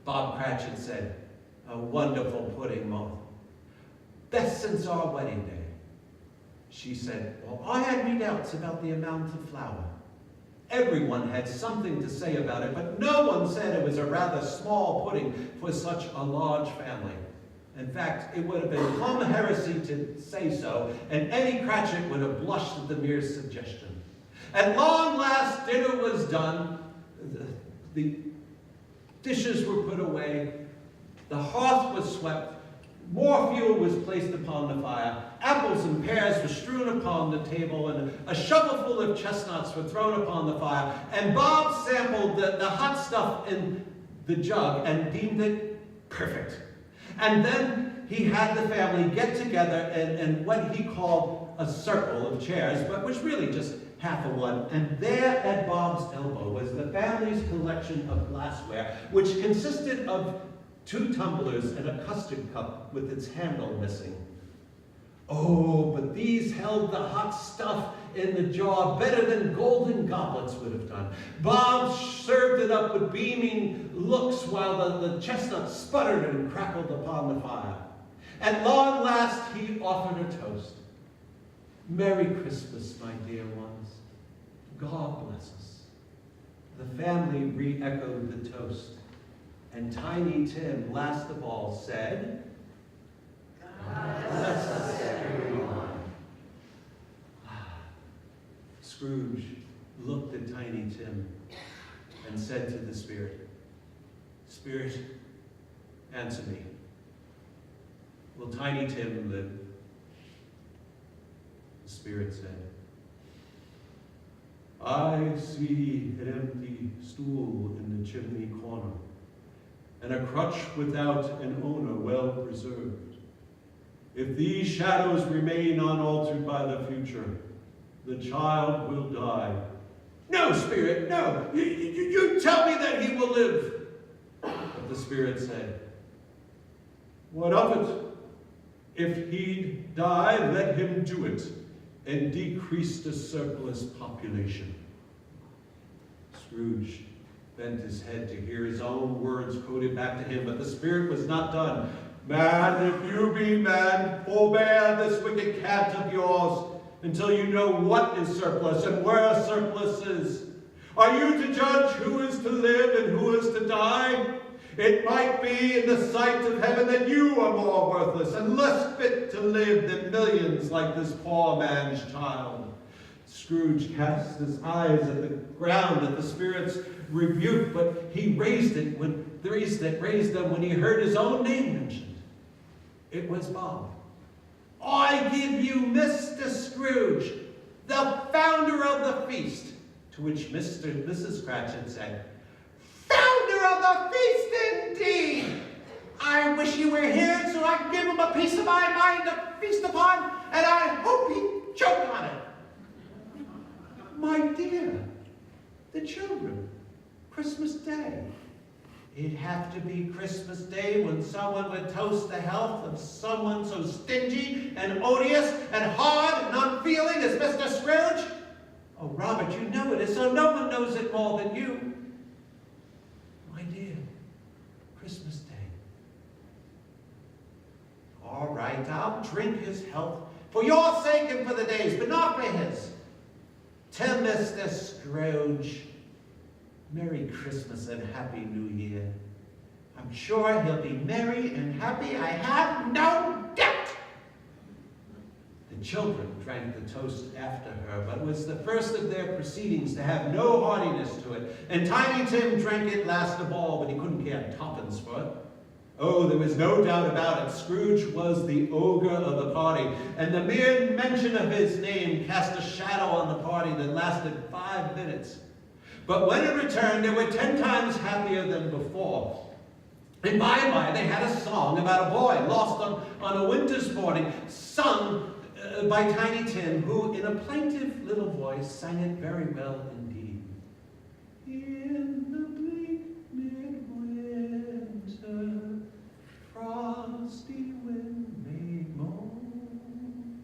Bob Cratchit said, "A wonderful pudding, Martha. Best since our wedding day." She said, "Well, I had me doubts about the amount of flour. Everyone had something to say about it, but no one said it was a rather small pudding for such a large family. In fact, it would have been plumb heresy to say so, and any Cratchit would have blushed at the mere suggestion. At long last, dinner was done. The dishes were put away. The hearth was swept. More fuel was placed upon the fire. Apples and pears were strewn upon the table, and a shovelful of chestnuts were thrown upon the fire. And Bob sampled the hot stuff in the jug and deemed it perfect. And then he had the family get together in what he called a circle of chairs, but was really just half a one. And there at Bob's elbow was the family's collection of glassware, which consisted of 2 tumblers and a custard cup with its handle missing. Oh, but these held the hot stuff in the jar better than golden goblets would have done. Bob served it up with beaming looks while the chestnut sputtered and crackled upon the fire. At long last, he offered a toast. Merry Christmas, my dear ones. God bless us. The family re-echoed the toast, and Tiny Tim, last of all, said, God bless us, everyone. Scrooge looked at Tiny Tim and said to the Spirit, Spirit, answer me. Will Tiny Tim live? The Spirit said, I see an empty stool in the chimney corner, and a crutch without an owner well preserved. If these shadows remain unaltered by the future, the child will die. No, Spirit, no! You tell me that he will live! But the Spirit said, what of it? If he'd die, let him do it, and decrease the surplus population. Scrooge bent his head to hear his own words quoted back to him, but the Spirit was not done. Man, if you be man, forbear this wicked cant of yours until you know what is surplus and where surplus is. Are you to judge who is to live and who is to die? It might be in the sight of heaven that you are more worthless and less fit to live than millions like this poor man's child. Scrooge cast his eyes at the ground at the Spirit's rebuke, but he raised them when he heard his own name mentioned. It was Bob. I give you Mr. Scrooge, the founder of the feast, to which Mrs. Cratchit said, Founder of the feast, indeed! I wish you were here so I could give him a piece of my mind to feast upon, and I hope he'd choke on it. My dear, the children, Christmas Day. It'd have to be Christmas Day when someone would toast the health of someone so stingy and odious and hard and unfeeling as Mr. Scrooge. Oh, Robert, you know it is, so no one knows it more than you. My dear, Christmas Day. All right, I'll drink his health for your sake and for the day's, but not for his. To Mr. Scrooge, Merry Christmas and Happy New Year. I'm sure he'll be merry and happy, I have no doubt. The children drank the toast after her, but it was the first of their proceedings to have no heartiness to it, and Tiny Tim drank it last of all, but he couldn't care tuppence for it. Oh, there was no doubt about it. Scrooge was the ogre of the party, and the mere mention of his name cast a shadow on the party that lasted 5 minutes. But when it returned, they were 10 times happier than before. And by and by, they had a song about a boy lost on a winter's morning, sung by Tiny Tim, who, in a plaintive little voice, sang it very well indeed. In the bleak midwinter, frosty wind made moan.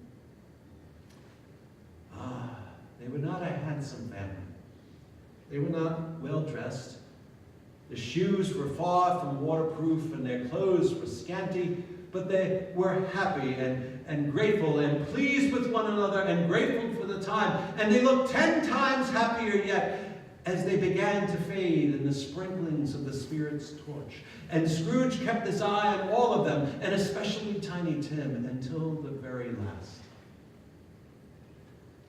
They were not a handsome family. They were not well dressed. The shoes were far from waterproof and their clothes were scanty, but they were happy and grateful and pleased with one another and grateful for the time. And they looked 10 times happier yet as they began to fade in the sprinklings of the Spirit's torch. And Scrooge kept his eye on all of them, and especially Tiny Tim, until the very last.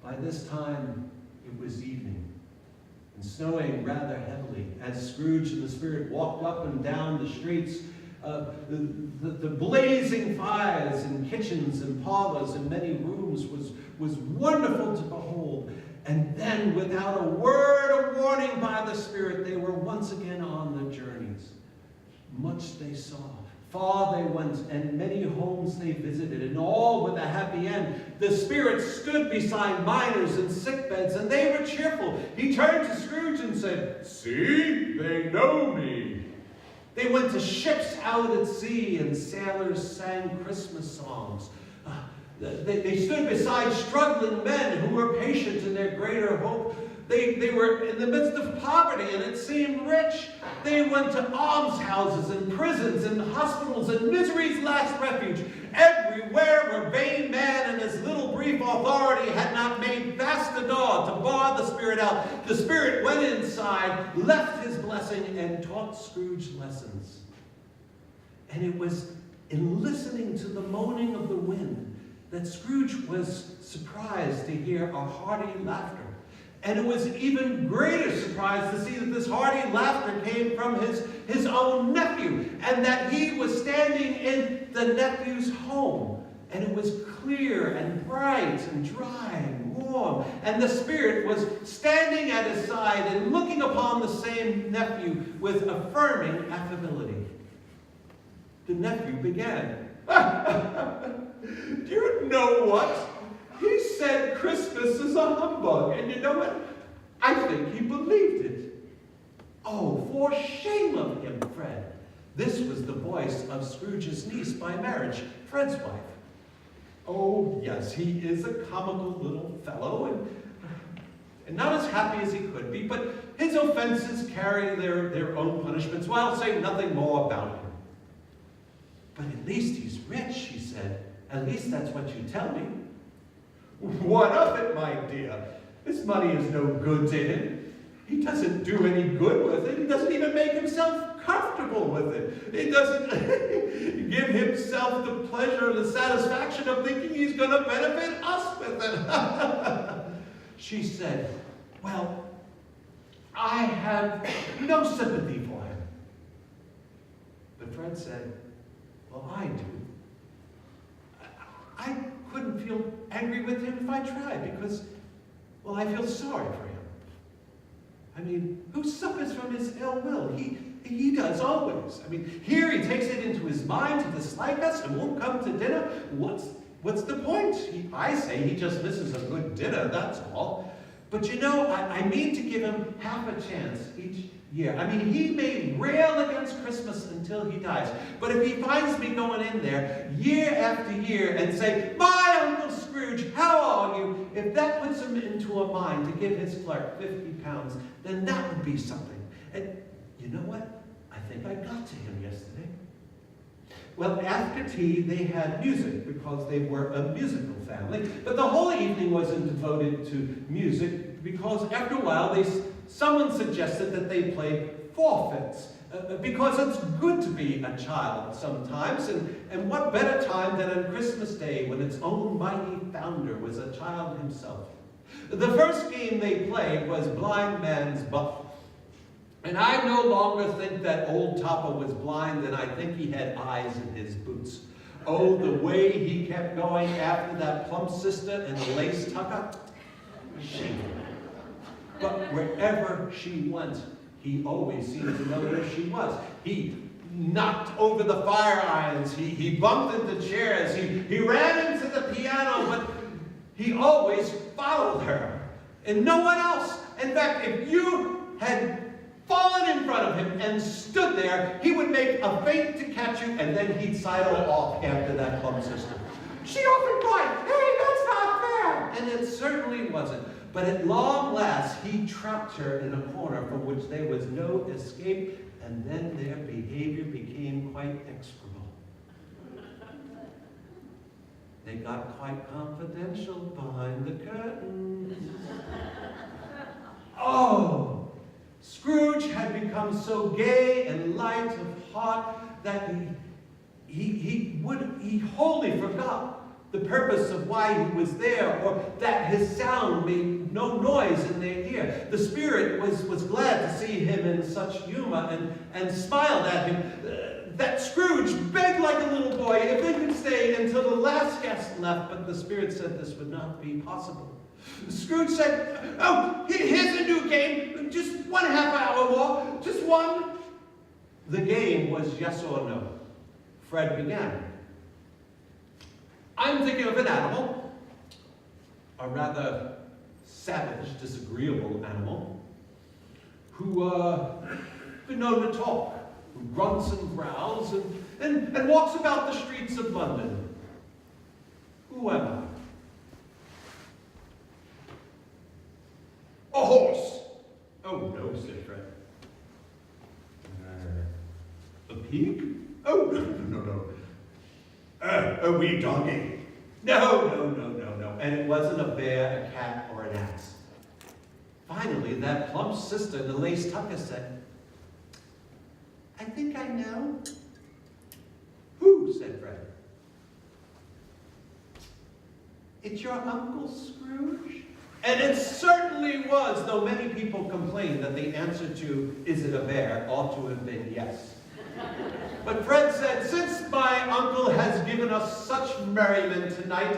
By this time, it was evening, and snowing rather heavily as Scrooge and the Spirit walked up and down the streets. The blazing fires in kitchens and parlors and many rooms was wonderful to behold. And then, without a word of warning by the Spirit, they were once again on the journeys. Much they saw, far they went, and many homes they visited, and all with a happy end. The Spirit stood beside miners and sick beds, and they were cheerful. He turned to Scrooge and said, "See, they know me." They went to ships out at sea, and sailors sang Christmas songs. They stood beside struggling men who were patient in their greater hope. They were in the midst of poverty, and it seemed rich. They went to almshouses and prisons and hospitals and misery's last refuge. Everywhere where vain man and his little brief authority had not made fast the door to bar the Spirit out. The Spirit went inside, left his blessing, and taught Scrooge lessons. And it was in listening to the moaning of the wind that Scrooge was surprised to hear a hearty laughter. And it was even greater surprise to see that this hearty laughter came from his own nephew, and that he was standing in the nephew's home. And it was clear and bright and dry and warm. And the Spirit was standing at his side and looking upon the same nephew with affirming affability. The nephew began, "Do you know what? He said Christmas is a humbug, and you know what? I think he believed it." "Oh, for shame of him, Fred." This was the voice of Scrooge's niece by marriage, Fred's wife. "Oh, yes, he is a comical little fellow, and not as happy as he could be, but his offenses carry their own punishments, well, I'll say nothing more about him." "But at least he's rich," she said. "At least that's what you tell me." "What of it, my dear? This money is no good to him. He doesn't do any good with it. He doesn't even make himself comfortable with it. He doesn't give himself the pleasure and the satisfaction of thinking he's going to benefit us with it." She said, "Well, I have no sympathy for him." But Fred said, "Well, I do. I couldn't feel angry with him if I tried because, well, I feel sorry for him. I mean, who suffers from his ill will? He does always. I mean, here he takes it into his mind to dislike us and won't come to dinner. What's the point? I say he just misses a good dinner, that's all. But you know, I mean to give him half a chance each year. I mean, he may rail against Christmas until he dies. But if he finds me going in there year after year and say, 'My Uncle Scrooge, how are you?' if that puts him into a mind to give his clerk 50 pounds, then that would be something. And you know what? I think I got to him yesterday." Well, after tea, they had music because they were a musical family. But the whole evening wasn't devoted to music because after a while, someone suggested that they play forfeits. Because it's good to be a child sometimes. And what better time than on Christmas Day when its own mighty founder was a child himself. The first game they played was Blind Man's Buff. And I no longer think that old Topper was blind, and I think he had eyes in his boots. Oh, the way he kept going after that plump sister in the lace tucker. But wherever she went, he always seemed to know where she was. He knocked over the fire irons. He bumped into chairs. He ran into the piano, but he always followed her. And no one else. In fact, if you had fallen in front of him and stood there, he would make a feint to catch you, and then he'd sidle off after that plump sister. She often cried, "Hey, that's not fair!" And it certainly wasn't. But at long last, he trapped her in a corner from which there was no escape, and then their behavior became quite execrable. They got quite confidential behind the curtain. Oh! Scrooge had become so gay and light of heart that he wholly forgot the purpose of why he was there, or that his sound made no noise in their ear. The Spirit was glad to see him in such humor and smiled at him. That Scrooge begged like a little boy if they could stay until the last guest left, but the Spirit said this would not be possible. Scrooge said, "Oh, here's a new game. Just 1/2 hour more. Just one." The game was yes or no. Fred began. "I'm thinking of an animal, a rather savage, disagreeable animal, who been known to talk, who grunts and growls and walks about the streets of London, Who am I? A horse! Oh, no, said Fred. A pig? Oh, no. A wee donkey. No. And it wasn't a bear, a cat, or an ass. Finally, that plump sister, the lace tucker, said, I think I know. Who? Said Fred. It's your Uncle Scrooge? And it certainly was, though many people complain that the answer to, is it a bear, ought to have been yes. But Fred said, since my uncle has given us such merriment tonight,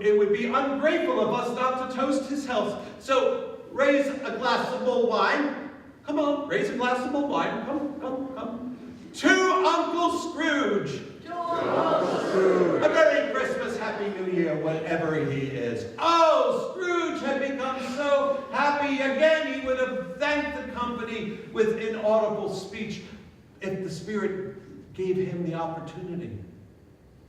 it would be ungrateful of us not to toast his health. So raise a glass of mulled wine. Come on, raise a glass of mulled wine. Come. To Uncle Scrooge. A Merry Christmas, Happy New Year, whatever he is. Oh, Scrooge had become so happy again he would have thanked the company with inaudible speech if the Spirit gave him the opportunity.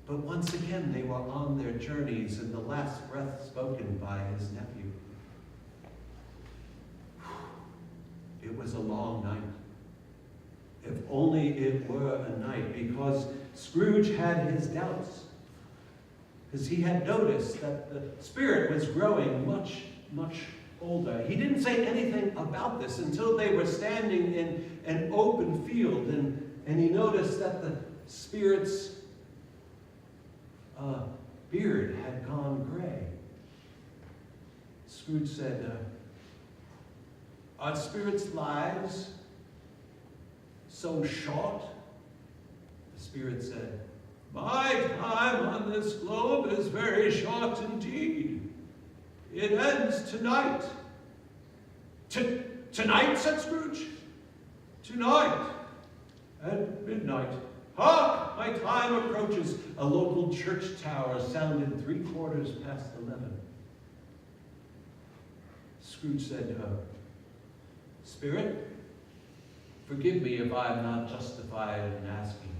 But once again they were on their journeys and the last breath spoken by his nephew. It was a long night. If only it were a night, because Scrooge had his doubts. Because he had noticed that the Spirit was growing much older. He didn't say anything about this until they were standing in an open field, and he noticed that the Spirit's beard had gone gray. Scrooge said, are Spirits' lives so short? The Spirit said, my time on this globe is very short indeed. It ends tonight. Tonight, said Scrooge. Tonight, at midnight. Hark! My time approaches. A local church tower sounded 11:75. Scrooge said, Spirit, forgive me if I'm not justified in asking,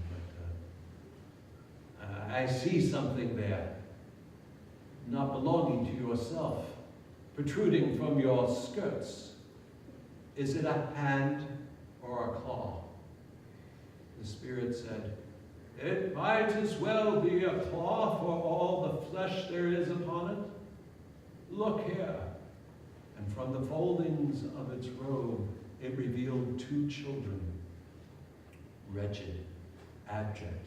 but I see something there, not belonging to yourself, protruding from your skirts. Is it a hand or a claw? The Spirit said, it might as well be a claw for all the flesh there is upon it. Look here. And from the foldings of its robe, it revealed 2 children, wretched, abject,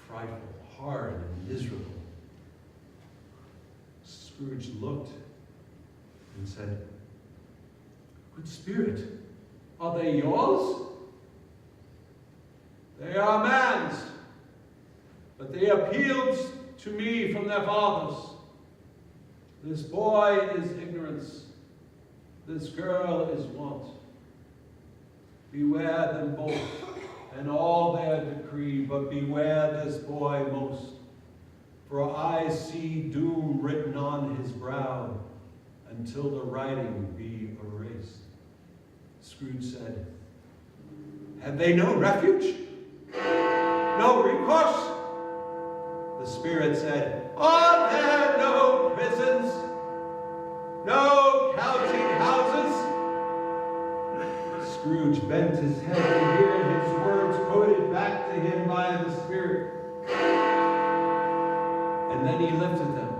frightful, hard, and miserable. Scrooge looked and said, Good Spirit, are they yours? They are man's, but they appealed to me from their fathers. This boy is ignorance. This girl is want. Beware them both, and all their decree, but beware this boy most. For I see doom written on his brow, until the writing be erased. Scrooge said, have they no refuge? No recourse? The Spirit said, are there no prisons? No counting houses? Scrooge bent his head to hear his words quoted back to him by the Spirit. And then he lifted them.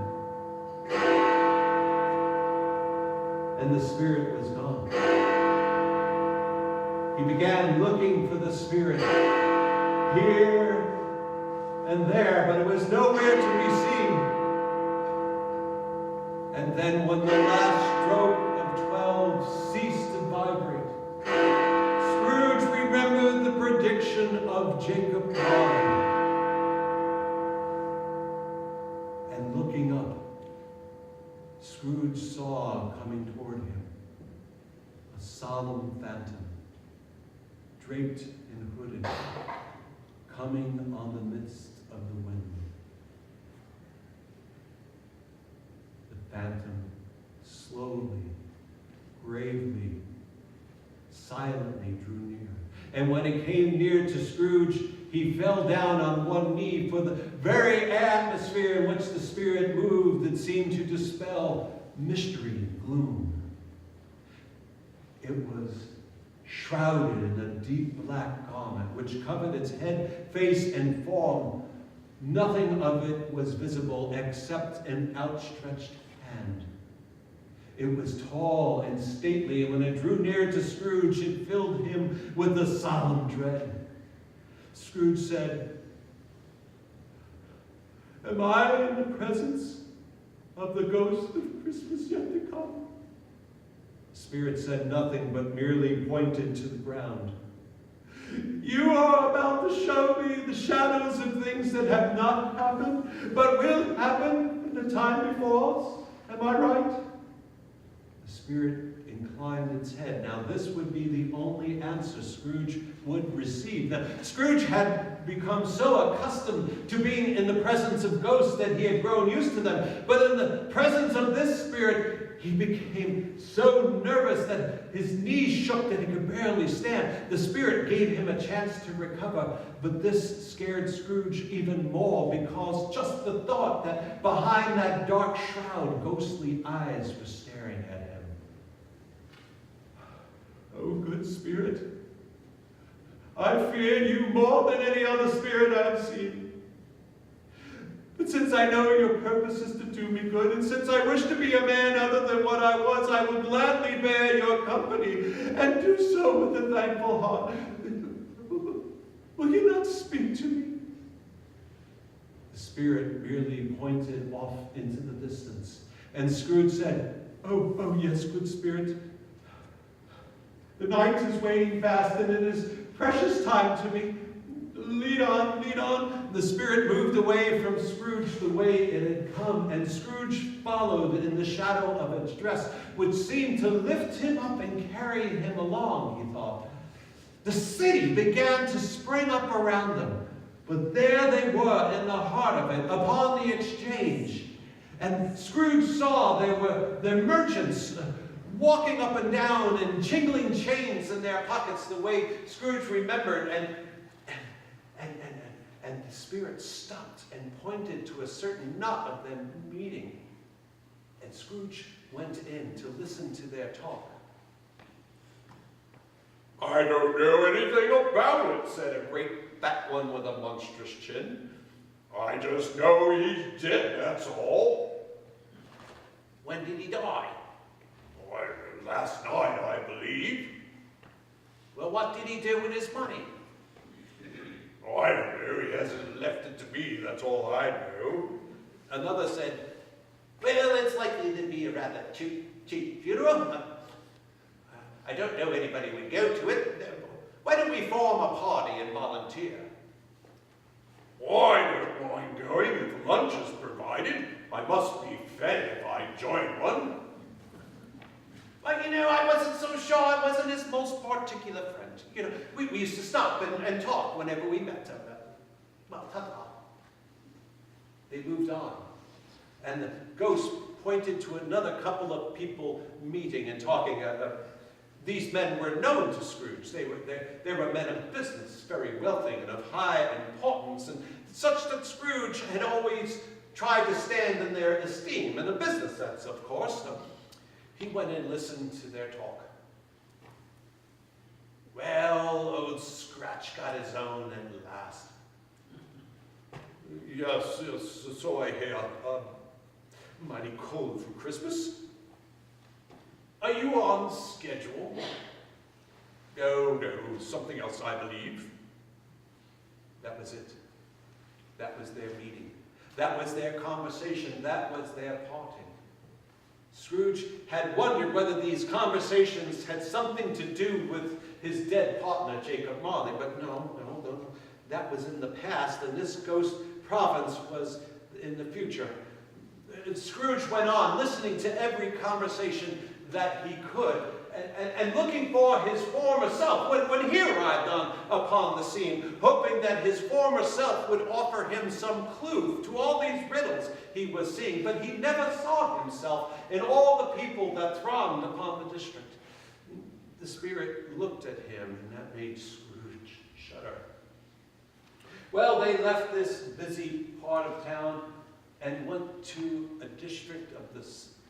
And the Spirit was gone. He began looking for the Spirit here and there, but it was nowhere to be seen. And then when the last stroke of 12 ceased to vibrate, Scrooge remembered the prediction of Jacob Marley. And looking up, Scrooge saw coming toward him a solemn phantom, draped and hooded, coming on the midst of the wind. The phantom slowly, gravely, silently drew near. And when it came near to Scrooge, he fell down on one knee, for the very atmosphere in which the Spirit moved that seemed to dispel mystery and gloom. It was shrouded in a deep black garment which covered its head, face, and form. Nothing of it was visible except an outstretched hand. It was tall and stately, and when it drew near to Scrooge, it filled him with a solemn dread. Scrooge said, "Am I in the presence of the ghost of Christmas yet to come?" The Spirit said nothing, but merely pointed to the ground. "You are about to show me the shadows of things that have not happened, but will happen in the time before us. Am I right?" The Spirit inclined its head. Now this would be the only answer Scrooge would receive. Now, Scrooge had become so accustomed to being in the presence of ghosts that he had grown used to them. But in the presence of this Spirit, he became so nervous that his knees shook that he could barely stand. The Spirit gave him a chance to recover, but this scared Scrooge even more, because just the thought that behind that dark shroud, ghostly eyes were staring at him. "Oh, good Spirit, I fear you more than any other spirit I have seen. But since I know your purpose is to do me good, and since I wish to be a man other than what I was, I will gladly bear your company, and do so with a thankful heart. Will you not speak to me?" The Spirit merely pointed off into the distance, and Scrooge said, Oh, yes, good Spirit. The night is waning fast, and it is precious time to me. Lead on, lead on." The Spirit moved away from Scrooge the way it had come, and Scrooge followed in the shadow of its dress, which seemed to lift him up and carry him along, he thought. The city began to spring up around them, but there they were in the heart of it, upon the exchange. And Scrooge saw there were the merchants walking up and down and jingling chains in their pockets the way Scrooge remembered, and the Spirit stopped and pointed to a certain knot of them meeting. And Scrooge went in to listen to their talk. "I don't know anything about it," said a great fat one with a monstrous chin. "I just know he's dead, that's all." "When did he die?" "Why, last night, I believe." "Well, what did he do with his money?" "Oh, I don't know, he hasn't left it to me, that's all I know." Another said, "Well, it's likely to be a rather cheap funeral. I don't know anybody would go to it. Why don't we form a party and volunteer?" "Oh, I don't mind going if lunch is provided. I must be fed if I join one." "Well, I wasn't so sure I wasn't his most particular friend. We used to stop and talk whenever we met him. Well, ta-ta." They moved on, and the ghost pointed to another couple of people meeting and talking. These men were known to Scrooge. They were men of business, very wealthy and of high importance, and such that Scrooge had always tried to stand in their esteem, in a business sense, of course. He went and listened to their talk. Well, old Scratch got his own at last. Yes, so I hear. Mighty cold for Christmas. Are you on schedule? No, something else, I believe. That was it. That was their meeting. That was their conversation. That was their parting. Scrooge had wondered whether these conversations had something to do with his dead partner, Jacob Marley, but no, that was in the past, and this ghost province was in the future. Scrooge went on, listening to every conversation that he could, and looking for his former self when he arrived upon the scene, hoping that his former self would offer him some clue to all these riddles he was seeing. But he never saw himself in all the people that thronged upon the district. The Spirit looked at him, and that made Scrooge shudder. Well, they left this busy part of town and went to a district of the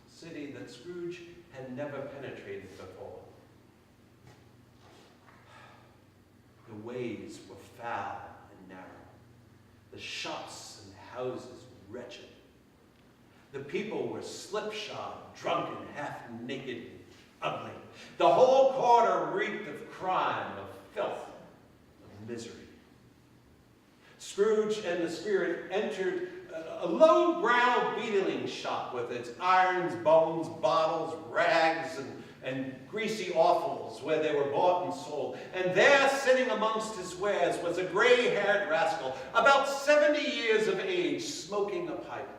city that Scrooge had never penetrated before. The ways were foul and narrow, the shops and houses wretched. The people were slipshod, drunken, half-naked, ugly. The whole quarter reeked of crime, of filth, of misery. Scrooge and the spirit entered a low-brow beetling shop with its irons, bones, bottles, rags, and greasy offals where they were bought and sold. And there, sitting amongst his wares, was a gray-haired rascal, about 70 years of age, smoking a pipe.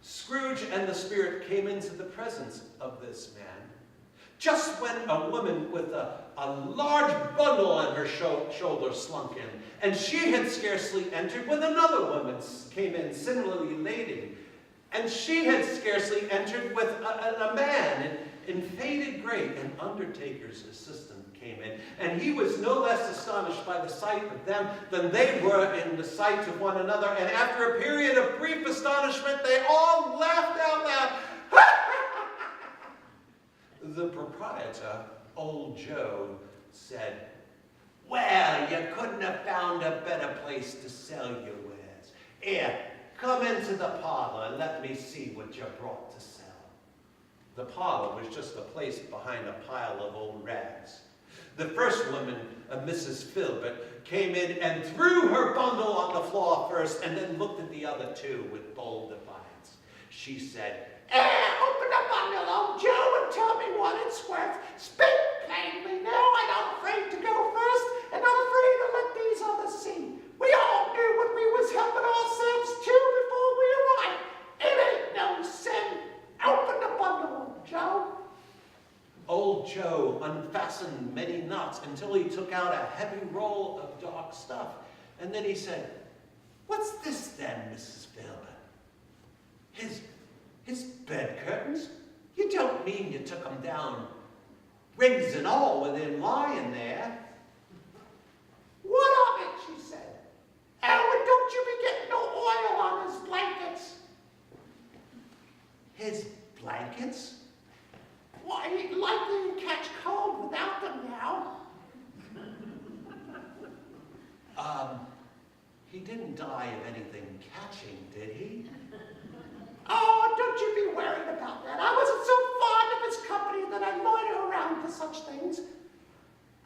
Scrooge and the spirit came into the presence of this man just when a woman with a large bundle on her shoulder slunk in, and she had scarcely entered when another woman came in similarly laden, and she had scarcely entered with a man in faded gray. An undertaker's assistant came in, and he was no less astonished by the sight of them than they were in the sight of one another, and after a period of brief astonishment, they all laughed out loud. The proprietor, Old Joe, said, "Well, you couldn't have found a better place to sell your wares. Here, come into the parlor and let me see what you brought to sell." The parlor was just a place behind a pile of old rags. The first woman, Mrs. Filbert, came in and threw her bundle on the floor first and then looked at the other two with bold defiance. She said, "Open the bundle, Old Joe, and tell me what it's worth. Speak plainly now. I'm not afraid to go first, and not afraid to let these others see. We all knew what we was helping ourselves to before we arrived. It ain't no sin. Open the bundle, Old Joe." Old Joe unfastened many knots until he took out a heavy roll of dark stuff, and then he said, "What's this then, Mrs. Filbert? His bed curtains? You don't mean you took them down, rings and all, with him lying there?" "What of it?" she said. "Oh, and don't you be getting no oil on his blankets." "His blankets? Why, he'd likely catch cold without them now." He didn't die of anything catching, did he?" "Oh, don't you be worried about that. I wasn't so fond of his company that I loiter around for such things."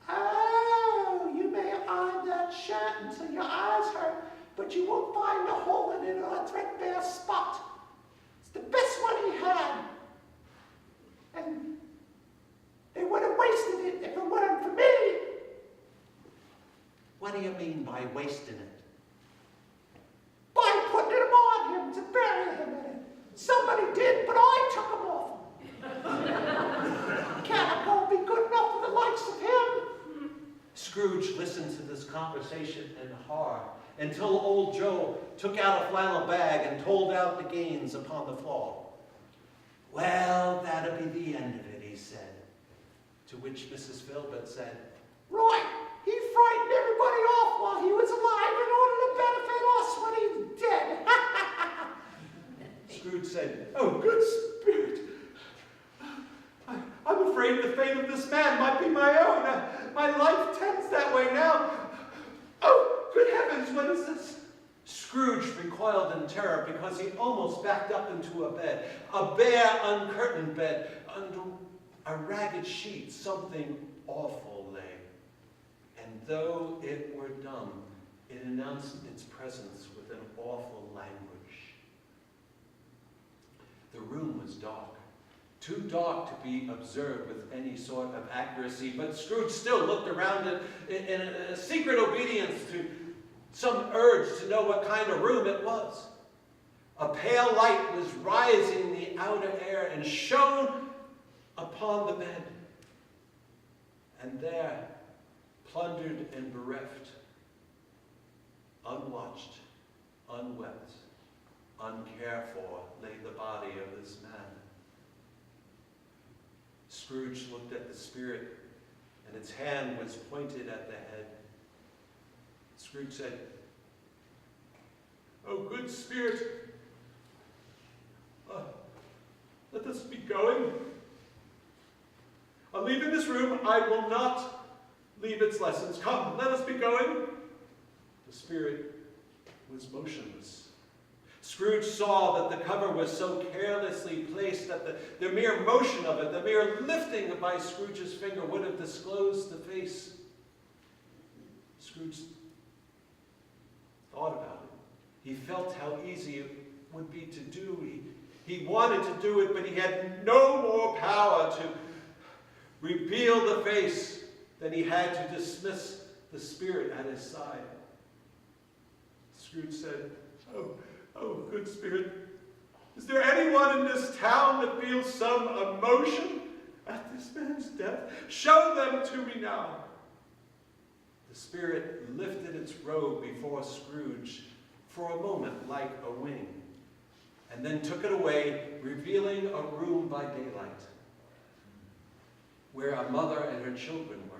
"Oh, you may iron that shirt until your eyes hurt, but you won't find a hole in it or a threadbare spot. It's the best one he had. And they would have wasted it if it weren't for me." "What do you mean by wasting it?" "By putting them on him to bury him in it. Somebody did, but I took them off. Can't a girl be good enough for the likes of him?" Scrooge listened to this conversation in horror until Old Joe took out a flannel bag and told out the gains upon the floor. "Well, that'll be the end of it," he said. To which Mrs. Filbert said, "Right, he frightened everybody off while he was alive in order to benefit us when he's dead." Scrooge said, "Oh, good spirit, I'm afraid the fate of this man might be my own. My life tends that way now. Oh, good heavens, what is this?" Scrooge recoiled in terror because he almost backed up into a bed, a bare, uncurtained bed. Under a ragged sheet, something awful lay. And though it were dumb, it announced its presence with an awful language. The room was dark, too dark to be observed with any sort of accuracy, but Scrooge still looked around it in a secret obedience to some urge to know what kind of room it was. A pale light was rising in the outer air and shone upon the bed. And there, plundered and bereft, unwatched, unwept, uncared for, lay the body of this man. Scrooge looked at the spirit, and its hand was pointed at the head. Scrooge said, Oh, good spirit, let us be going. On leaving this room, I will not leave its lessons. Come, let us be going. The spirit was motionless. Scrooge saw that the cover was so carelessly placed that the mere motion of it, the mere lifting by Scrooge's finger would have disclosed the face. Scrooge thought about it. He felt how easy it would be to do. He wanted to do it, but he had no more power to reveal the face than he had to dismiss the spirit at his side. Scrooge said, Oh, good spirit, is there anyone in this town that feels some emotion at this man's death? Show them to me now. The spirit lifted its robe before Scrooge for a moment like a wing, and then took it away, revealing a room by daylight where a mother and her children were.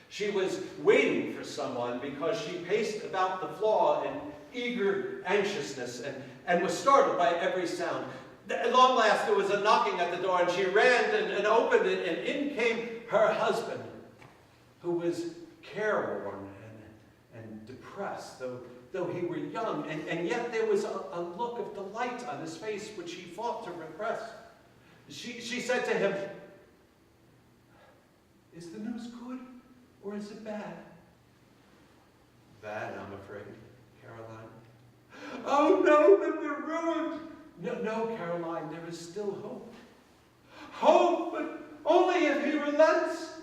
She was waiting for someone because she paced about the floor in eager anxiousness and was startled by every sound. At long last, there was a knocking at the door, and she ran and opened it, and in came her husband, who was careworn and depressed, though he were young, and yet there was a look of delight on his face which he fought to repress. She said to him, "Is the news good, or is it bad?" "Bad, I'm afraid, Caroline." "Oh no, then we're ruined." No, Caroline, there is still hope." "Hope, but only if he relents."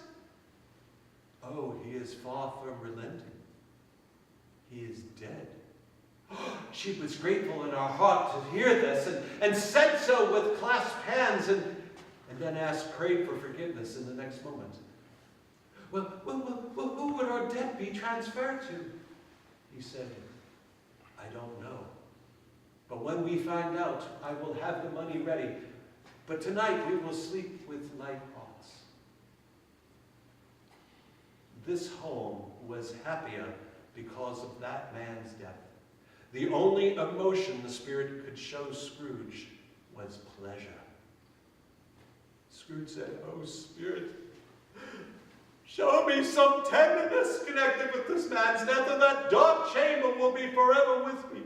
"Oh, he is far from relenting. He is dead." She was grateful in her heart to hear this, and said so with clasped hands, and then prayed for forgiveness in the next moment. Well, who would our debt be transferred to?" He said, "I don't know. But when we find out, I will have the money ready. But tonight we will sleep with light hearts." This home was happier because of that man's death. The only emotion the spirit could show Scrooge was pleasure. Scrooge said, "Oh, spirit, show me some tenderness connected with this man's death, and that dark chamber will be forever with me."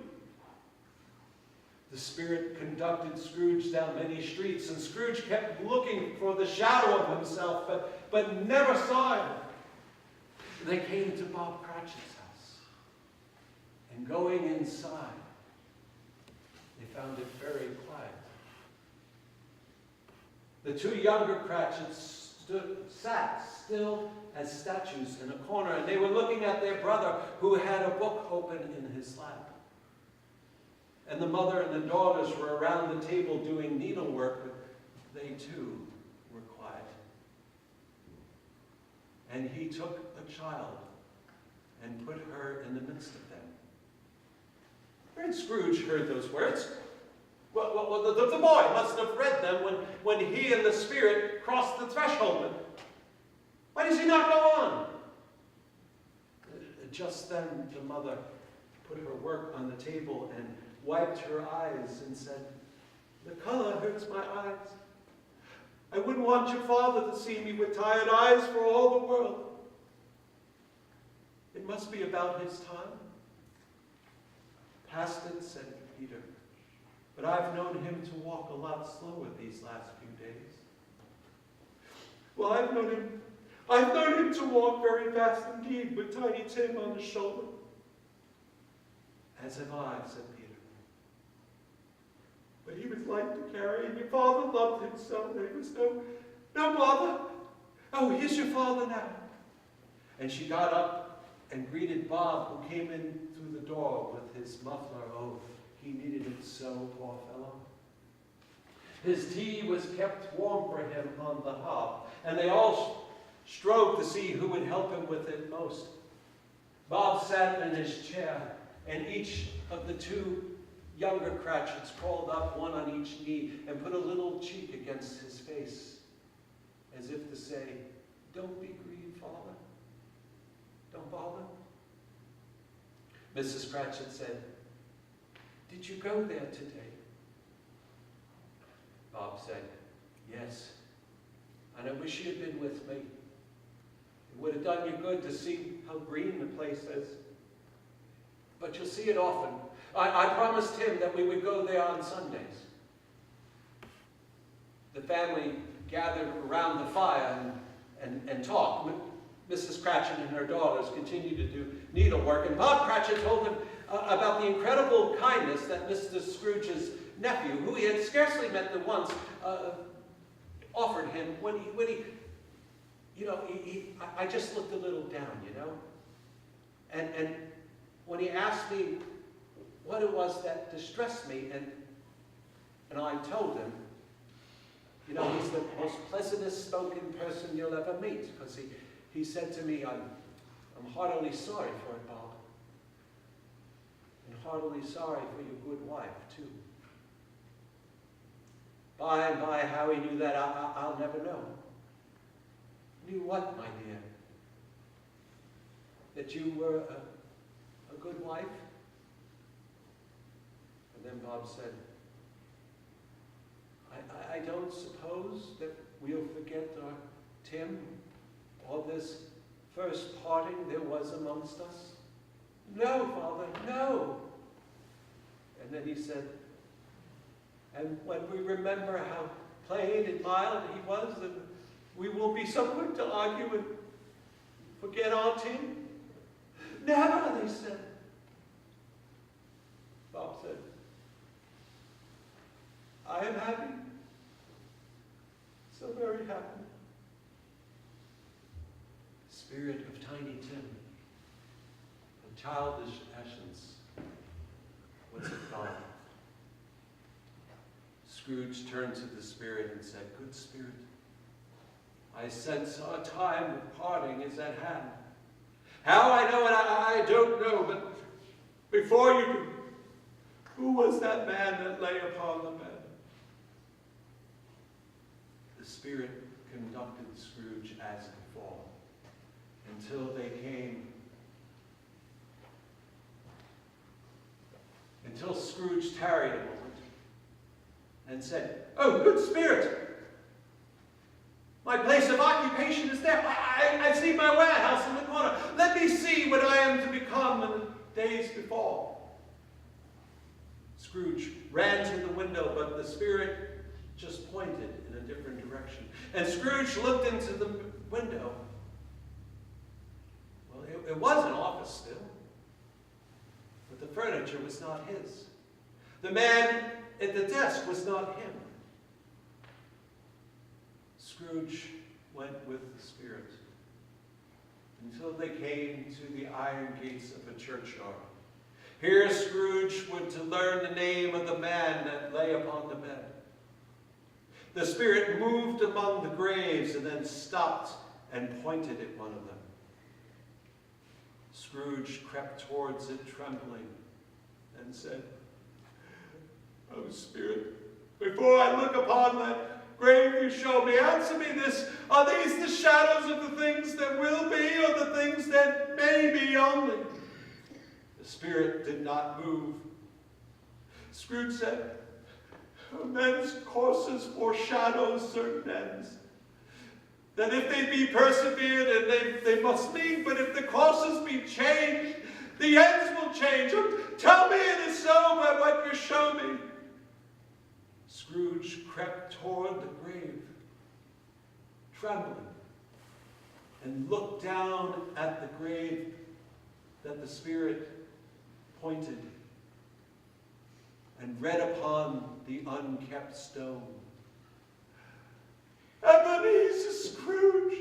The spirit conducted Scrooge down many streets, and Scrooge kept looking for the shadow of himself, but never saw him. They came to Bob Cratchit's house, and going inside, they found it very quiet. The two younger Cratchits sat still as statues in a corner, and they were looking at their brother, who had a book open in his lap. And the mother and the daughters were around the table doing needlework, but they too were quiet. And he took a child and put her in the midst of them. When Scrooge heard those words, the boy must have read them when he and the spirit crossed the threshold. Why does he not go on? Just then the mother put her work on the table and wiped her eyes and said, "The color hurts my eyes. I wouldn't want your father to see me with tired eyes for all the world. It must be about his time." "Past it," said Peter, "but I've known him to walk a lot slower these last few days." "Well, I've known him to walk very fast indeed, with Tiny Tim on his shoulder." "As have I," said Peter. "But he was light to carry, and your father loved him so that it was no bother. Oh, here's your father now." And she got up and greeted Bob, who came in through the door with his muffler. Oh, he needed it so, poor fellow. His tea was kept warm for him on the hob, and they all strove to see who would help him with it most. Bob sat in his chair, and each of the two younger Cratchits crawled up, one on each knee, and put a little cheek against his face, as if to say, "Don't be grieved, Father. Don't bother." Mrs. Cratchit said, Did you go there today? Bob said, yes. And I wish you had been with me. It would have done you good to see how green the place is. But you'll see it often. I promised him that we would go there on Sundays. The family gathered around the fire and talked. Mrs. Cratchit and her daughters continued to do needlework, and Bob Cratchit told them about the incredible kindness that Mr. Scrooge's nephew, who he had scarcely met the once, offered him when he I just looked a little down, And when he asked me what it was that distressed me, and I told him, he's the most pleasantest spoken person you'll ever meet, because he said to me, I'm heartily sorry for it, Bob. And heartily sorry for your good wife, too. By and by, how he knew that, I'll never know. Knew what, my dear? That you were a good wife? And then Bob said, I don't suppose that we'll forget our Tim, or this first parting there was amongst us? No, Father, no. And then he said, and when we remember how plain and mild he was, and we will be so quick to argue and forget our Tim? Never, they said. Bob said, I am happy. So very happy. Spirit of Tiny Tim, of childish essence, what's it called? Scrooge turned to the spirit and said, Good Spirit, I sense our time of parting is at hand. How I know it, I don't know, but before you do, who was that man that lay upon the bed? The Spirit conducted Scrooge as before, until they came, until Scrooge tarried a moment and said, Oh, good Spirit, my place of occupation is there. I see my warehouse in the corner. Let me see what I am to become in the days before. Scrooge ran to the window, but the Spirit just pointed in a different direction. And Scrooge looked into the window. Well, it was an office still, but the furniture was not his. The man at the desk was not him. Scrooge went with the Spirit until they came to the iron gates of a churchyard. Here Scrooge went to learn the name of the man that lay upon the bed. The Spirit moved among the graves and then stopped and pointed at one of them. Scrooge crept towards it trembling and said, Oh, Spirit, before I look upon that grave you show me, answer me this. Are these the shadows of the things that will be, or the things that may be only? The Spirit did not move. Scrooge said, Men's courses foreshadow certain ends. That if they be persevered, and they must lead, but if the courses be changed, the ends will change. Tell me it is so by what you show me. Scrooge crept toward the grave, trembling, and looked down at the grave that the Spirit pointed, and read upon the unkept stone, Ebenezer Scrooge.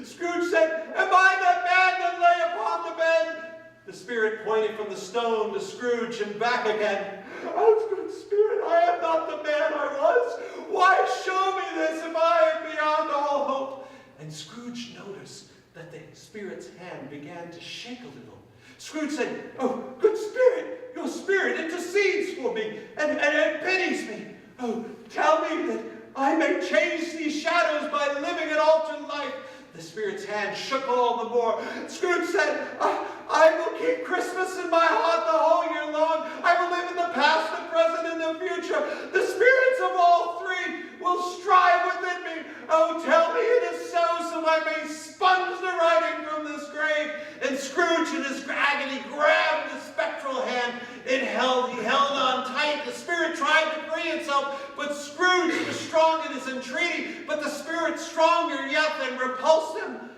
Scrooge said, Am I that man that lay upon the bed? The Spirit pointed from the stone to Scrooge and back again. Oh, good Spirit, I am not the man I was. Why show me this if I am beyond all hope? And Scrooge noticed that the Spirit's hand began to shake a little. Scrooge said, Oh, good Spirit, your Spirit intercedes for me and pities me. Oh, tell me that I may change these shadows by living an altered life, The Spirit's hand shook all the more. Scrooge said, I will keep Christmas in my heart the whole year long. I will live in the past, the present, and the future. The spirits of all three will strive within me. Oh, tell me it is so I may sponge the writing from this grave. And Scrooge, in his agony, grabbed the spectral hand. He held on tight. The Spirit tried to free itself, but Scrooge was strong in his entreaty. But the Spirit, stronger yet than repulsed him.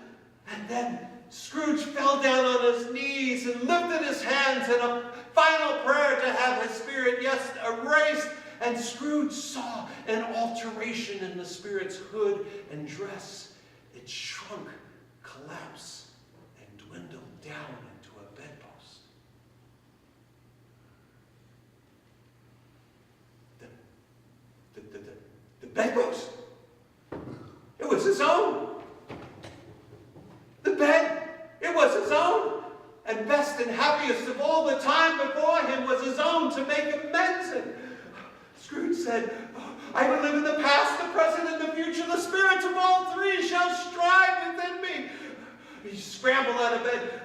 And then Scrooge fell down on his knees and lifted his hands in a final prayer to have his spirit, yes, erased. And Scrooge saw an alteration in the Spirit's hood and dress. It shrunk, collapsed, and dwindled down into a bedpost. The bedpost. It was his own. The bed, it was his own. And best and happiest of all the time before him was his own to make amends in. Scrooge said, I will live in the past, the present, and the future. The spirits of all three shall strive within me. He scrambled out of bed.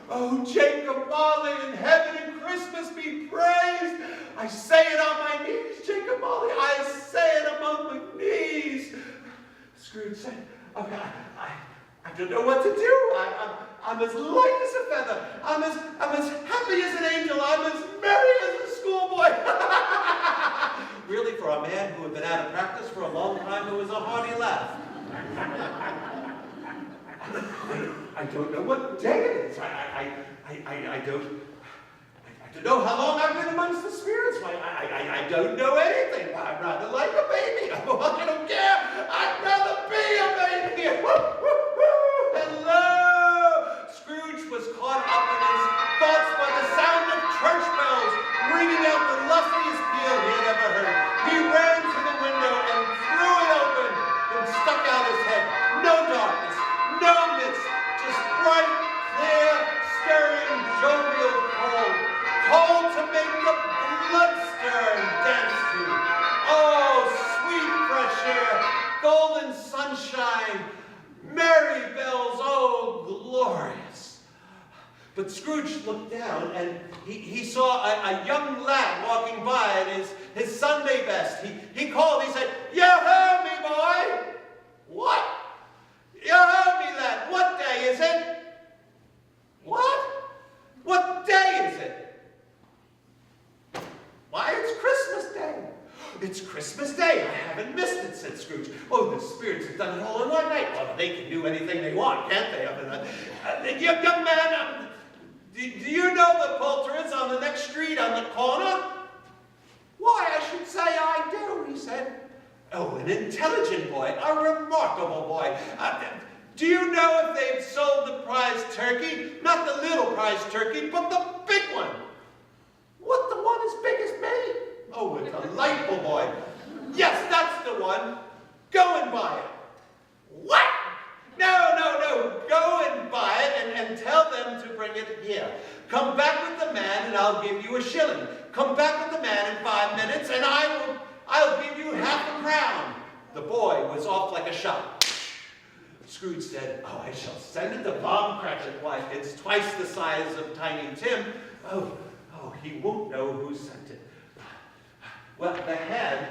Oh, Jacob Marley, in heaven and Christmas be praised. I say it on my knees, Jacob Marley. I say it among my knees. Scrooge said, I don't know what to do. I'm as light as a feather. I'm as happy as an angel. I'm as merry as a schoolboy. Really, for a man who had been out of practice for a long time, it was a hearty laugh. I don't know what day it is. I don't know how long I've been amongst the spirits. I don't know anything. I'm rather like a baby. I don't care. I'd rather be a baby. Hello! Scrooge was caught up in his thoughts by the sound of church bells ringing out the lustiest peal he had ever heard. He ran to the window and threw it open and stuck out his head. No darkness, no mist, just bright, clear, stirring, jovial cold. Cold to make the blood stir and dance to. Oh, sweet fresh air, golden sunshine, merry bells, oh, glorious. But Scrooge looked down and he saw a young lad walking by in his Sunday best. He called, he said, you heard me, boy? What? You heard me, lad. What day is it? What? What day is it? Why, it's Christmas Day. It's Christmas Day. I haven't missed it, said Scrooge. Oh, the spirits have done it all in one night. Well, they can do anything they want, can't they? Young man, do you know the poulterers on the next street on the corner? Why, I should say I do, he said. Oh, an intelligent boy, a remarkable boy. Do you know if they've sold the prize turkey? Not the little prize turkey, but the big one. What, the one as big as me? Oh, a delightful boy. Yes, that's the one. Go and buy it. What? No. Go and buy it and tell them to bring it here. Come back with the man and I'll give you a shilling. Come back with the man in 5 minutes and I'll give you half-a-crown. The boy was off like a shot. Scrooge said, oh, I shall send it to Bob Cratchit. Why, it's twice the size of Tiny Tim. Oh, he won't know who sent it. Well, the hand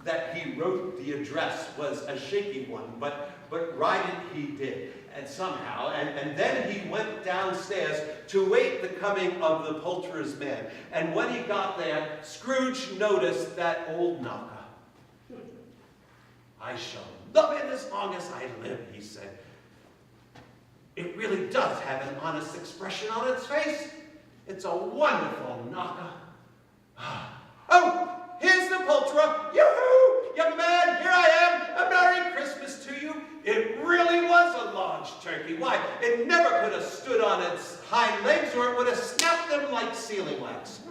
that he wrote the address was a shaky one, but write it he did, and somehow, and then he went downstairs to wait the coming of the poulterer's man. And when he got there, Scrooge noticed that old knocker. I shall love it as long as I live, he said. It really does have an honest expression on its face. It's a wonderful knocker. Oh, here's the poulterer. Yoo-hoo! Young man, here I am. A Merry Christmas to you. It really was a large turkey. Why, it never could have stood on its hind legs or it would have snapped them like sealing wax.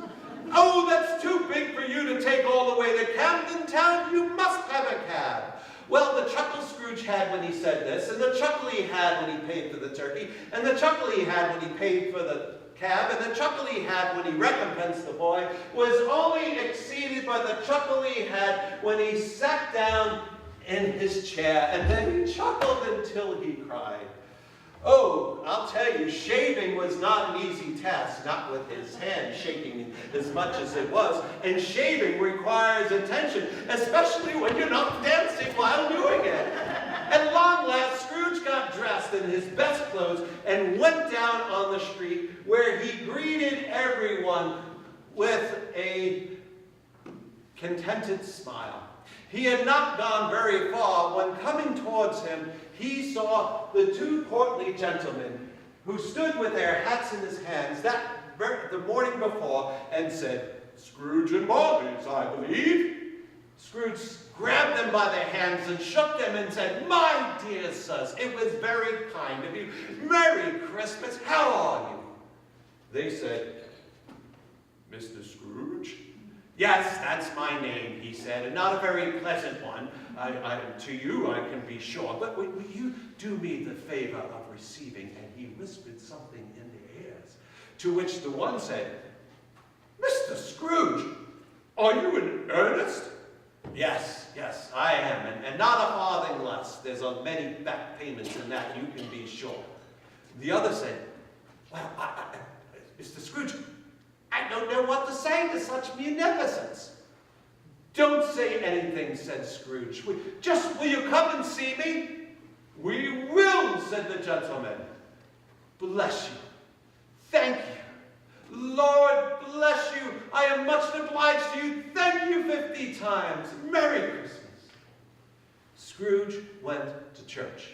Oh, that's too big for you to take all the way to Camden Town. You must have a cab. Well, the chuckle Scrooge had when he said this, and the chuckle he had when he paid for the turkey, and the chuckle he had when he paid for the cab, and the chuckle he had when he recompensed the boy, was only exceeded by the chuckle he had when he sat down in his chair, and then he chuckled until he cried. Oh, I'll tell you, shaving was not an easy task, not with his hand shaking as much as it was. And shaving requires attention, especially when you're not dancing while doing it. At long last, Scrooge got dressed in his best clothes and went down on the street, where he greeted everyone with a contented smile. He had not gone very far when, coming towards him, he saw the two portly gentlemen who stood with their hats in his hands the morning before and said, "Scrooge and Marley's, I believe." Scrooge grabbed them by their hands and shook them and said, "My dear sirs, it was very kind of you. Merry Christmas, how are you?" They said, "Mr. Scrooge?" "Yes, that's my name," he said, "and not a very pleasant one. To you, I can be sure. But will you do me the favor of receiving?" And he whispered something in their ears, to which the one said, "Mr. Scrooge, are you in earnest?" Yes, I am, and not a farthing less. There's many back payments in that, you can be sure." The other said, "Well, Mr. Scrooge, I don't know what to say to such munificence." "Don't say anything," said Scrooge. Will you come and see me?" "We will," said the gentleman. "Bless you. Thank you. Lord bless you. I am much obliged to you. Thank you 50 times. Merry Christmas." Scrooge went to church.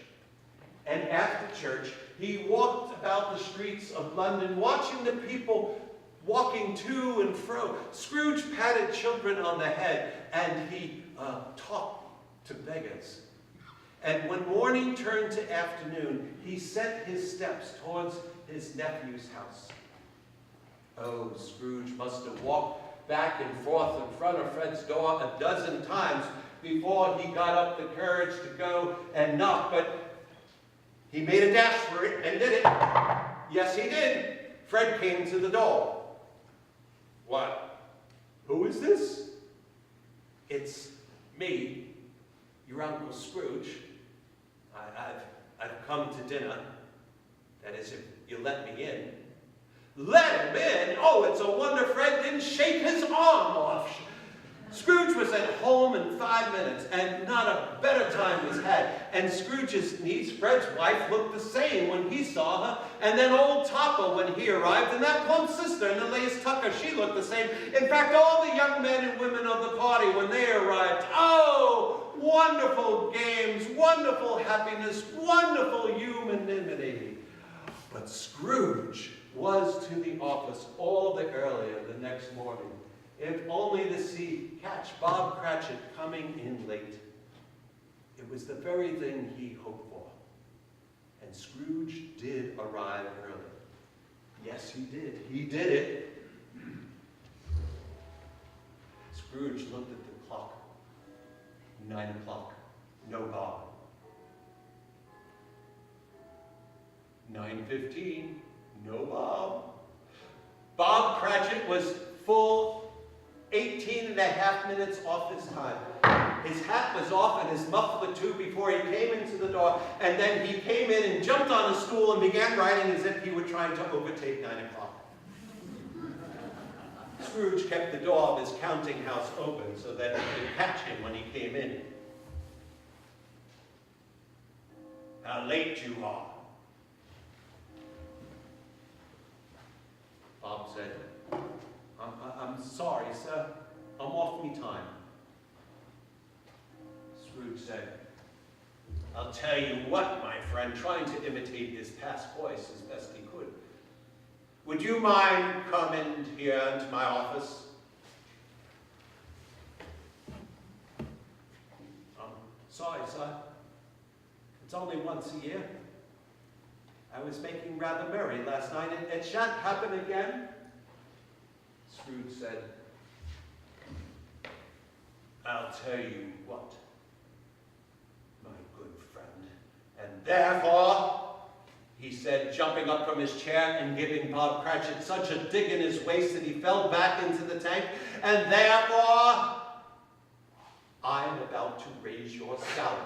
And after church, he walked about the streets of London, watching the people walking to and fro. Scrooge patted children on the head, and he talked to beggars. And when morning turned to afternoon, he set his steps towards his nephew's house. Oh, Scrooge must have walked back and forth in front of Fred's door a dozen times before he got up the courage to go and knock, but he made a dash for it and did it. Yes, he did. Fred came to the door. "What? Who is this?" "It's me, your Uncle Scrooge. I've come to dinner. That is, if you let me in." "Let him in? Oh, it's a wonder Fred didn't shake his arm off." Scrooge was at home in 5 minutes, and not a better time was had. And Scrooge's niece, Fred's wife, looked the same when he saw her. And then old Topper when he arrived, and that plump sister, and the lace Tucker, she looked the same. In fact, all the young men and women of the party when they arrived. Oh, wonderful games, wonderful happiness, wonderful humanity. But Scrooge was to the office all the earlier the next morning, if only to catch Bob Cratchit coming in late. It was the very thing he hoped for. And Scrooge did arrive early. Yes, he did. He did it. Scrooge looked at the clock. 9 o'clock. No Bob. 9:15. No Bob. Bob Cratchit was full 18 and a half minutes off his time. His hat was off and his muffler too before he came into the door, and then he came in and jumped on a stool and began writing as if he were trying to overtake 9 o'clock. Scrooge kept the door of his counting house open so that he could catch him when he came in. "How late you are." Bob said, I'm sorry, sir. I'm off me time." Scrooge said, "I'll tell you what, my friend," trying to imitate his past voice as best he could. "Would you mind coming here into my office?" "Sorry, sir. It's only once a year. I was making rather merry last night. It shan't happen again." Scrooge said, "I'll tell you what, my good friend, and therefore," he said, jumping up from his chair and giving Bob Cratchit such a dig in his waist that he fell back into the tank, "and therefore, I am about to raise raise your salary.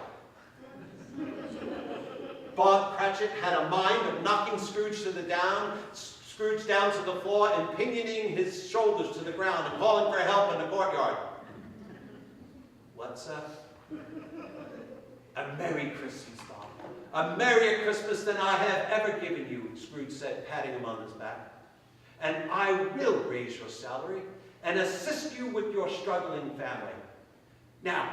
Bob Cratchit had a mind of knocking Scrooge down to the floor and pinioning his shoulders to the ground and calling for help in the courtyard. What's up? A Merry Christmas, Bob. A merrier Christmas than I have ever given you, Scrooge said, patting him on his back. And I will raise your salary and assist you with your struggling family. Now,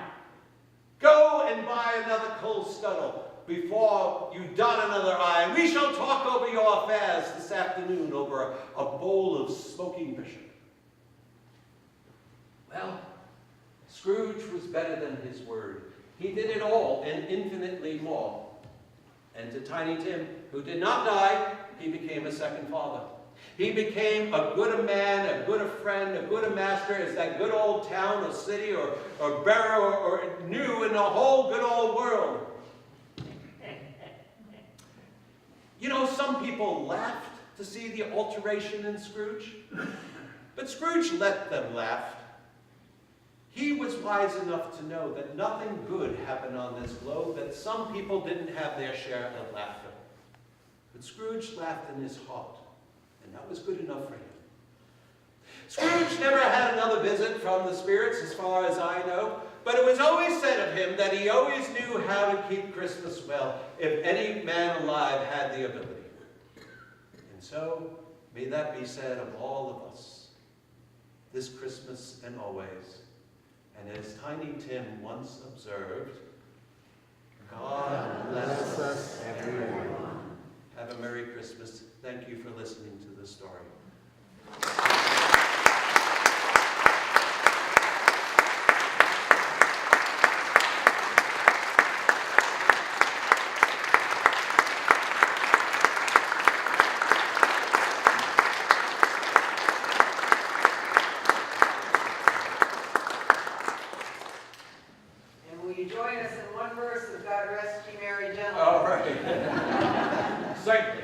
go and buy another coal scuttle before you dot another I, and we shall talk over your affairs this afternoon over a bowl of smoking bishop. Well, Scrooge was better than his word. He did it all and infinitely more. And to Tiny Tim, who did not die, he became a second father. He became a good a man, a good a friend, a good a master as that good old town or city or borough or knew in the whole good old world. You know, some people laughed to see the alteration in Scrooge, but Scrooge let them laugh. He was wise enough to know that nothing good happened on this globe, that some people didn't have their share of laughter. But Scrooge laughed in his heart, and that was good enough for him. Scrooge never had another visit from the spirits, as far as I know, but it was always said of him that he always knew how to keep Christmas well, if any man alive had the ability. And so, may that be said of all of us, this Christmas and always. And as Tiny Tim once observed, God bless us everyone. Have a Merry Christmas. Thank you for listening to this story. And will you join us in one verse of God Rest Ye Merry Gentlemen? All right. Certainly.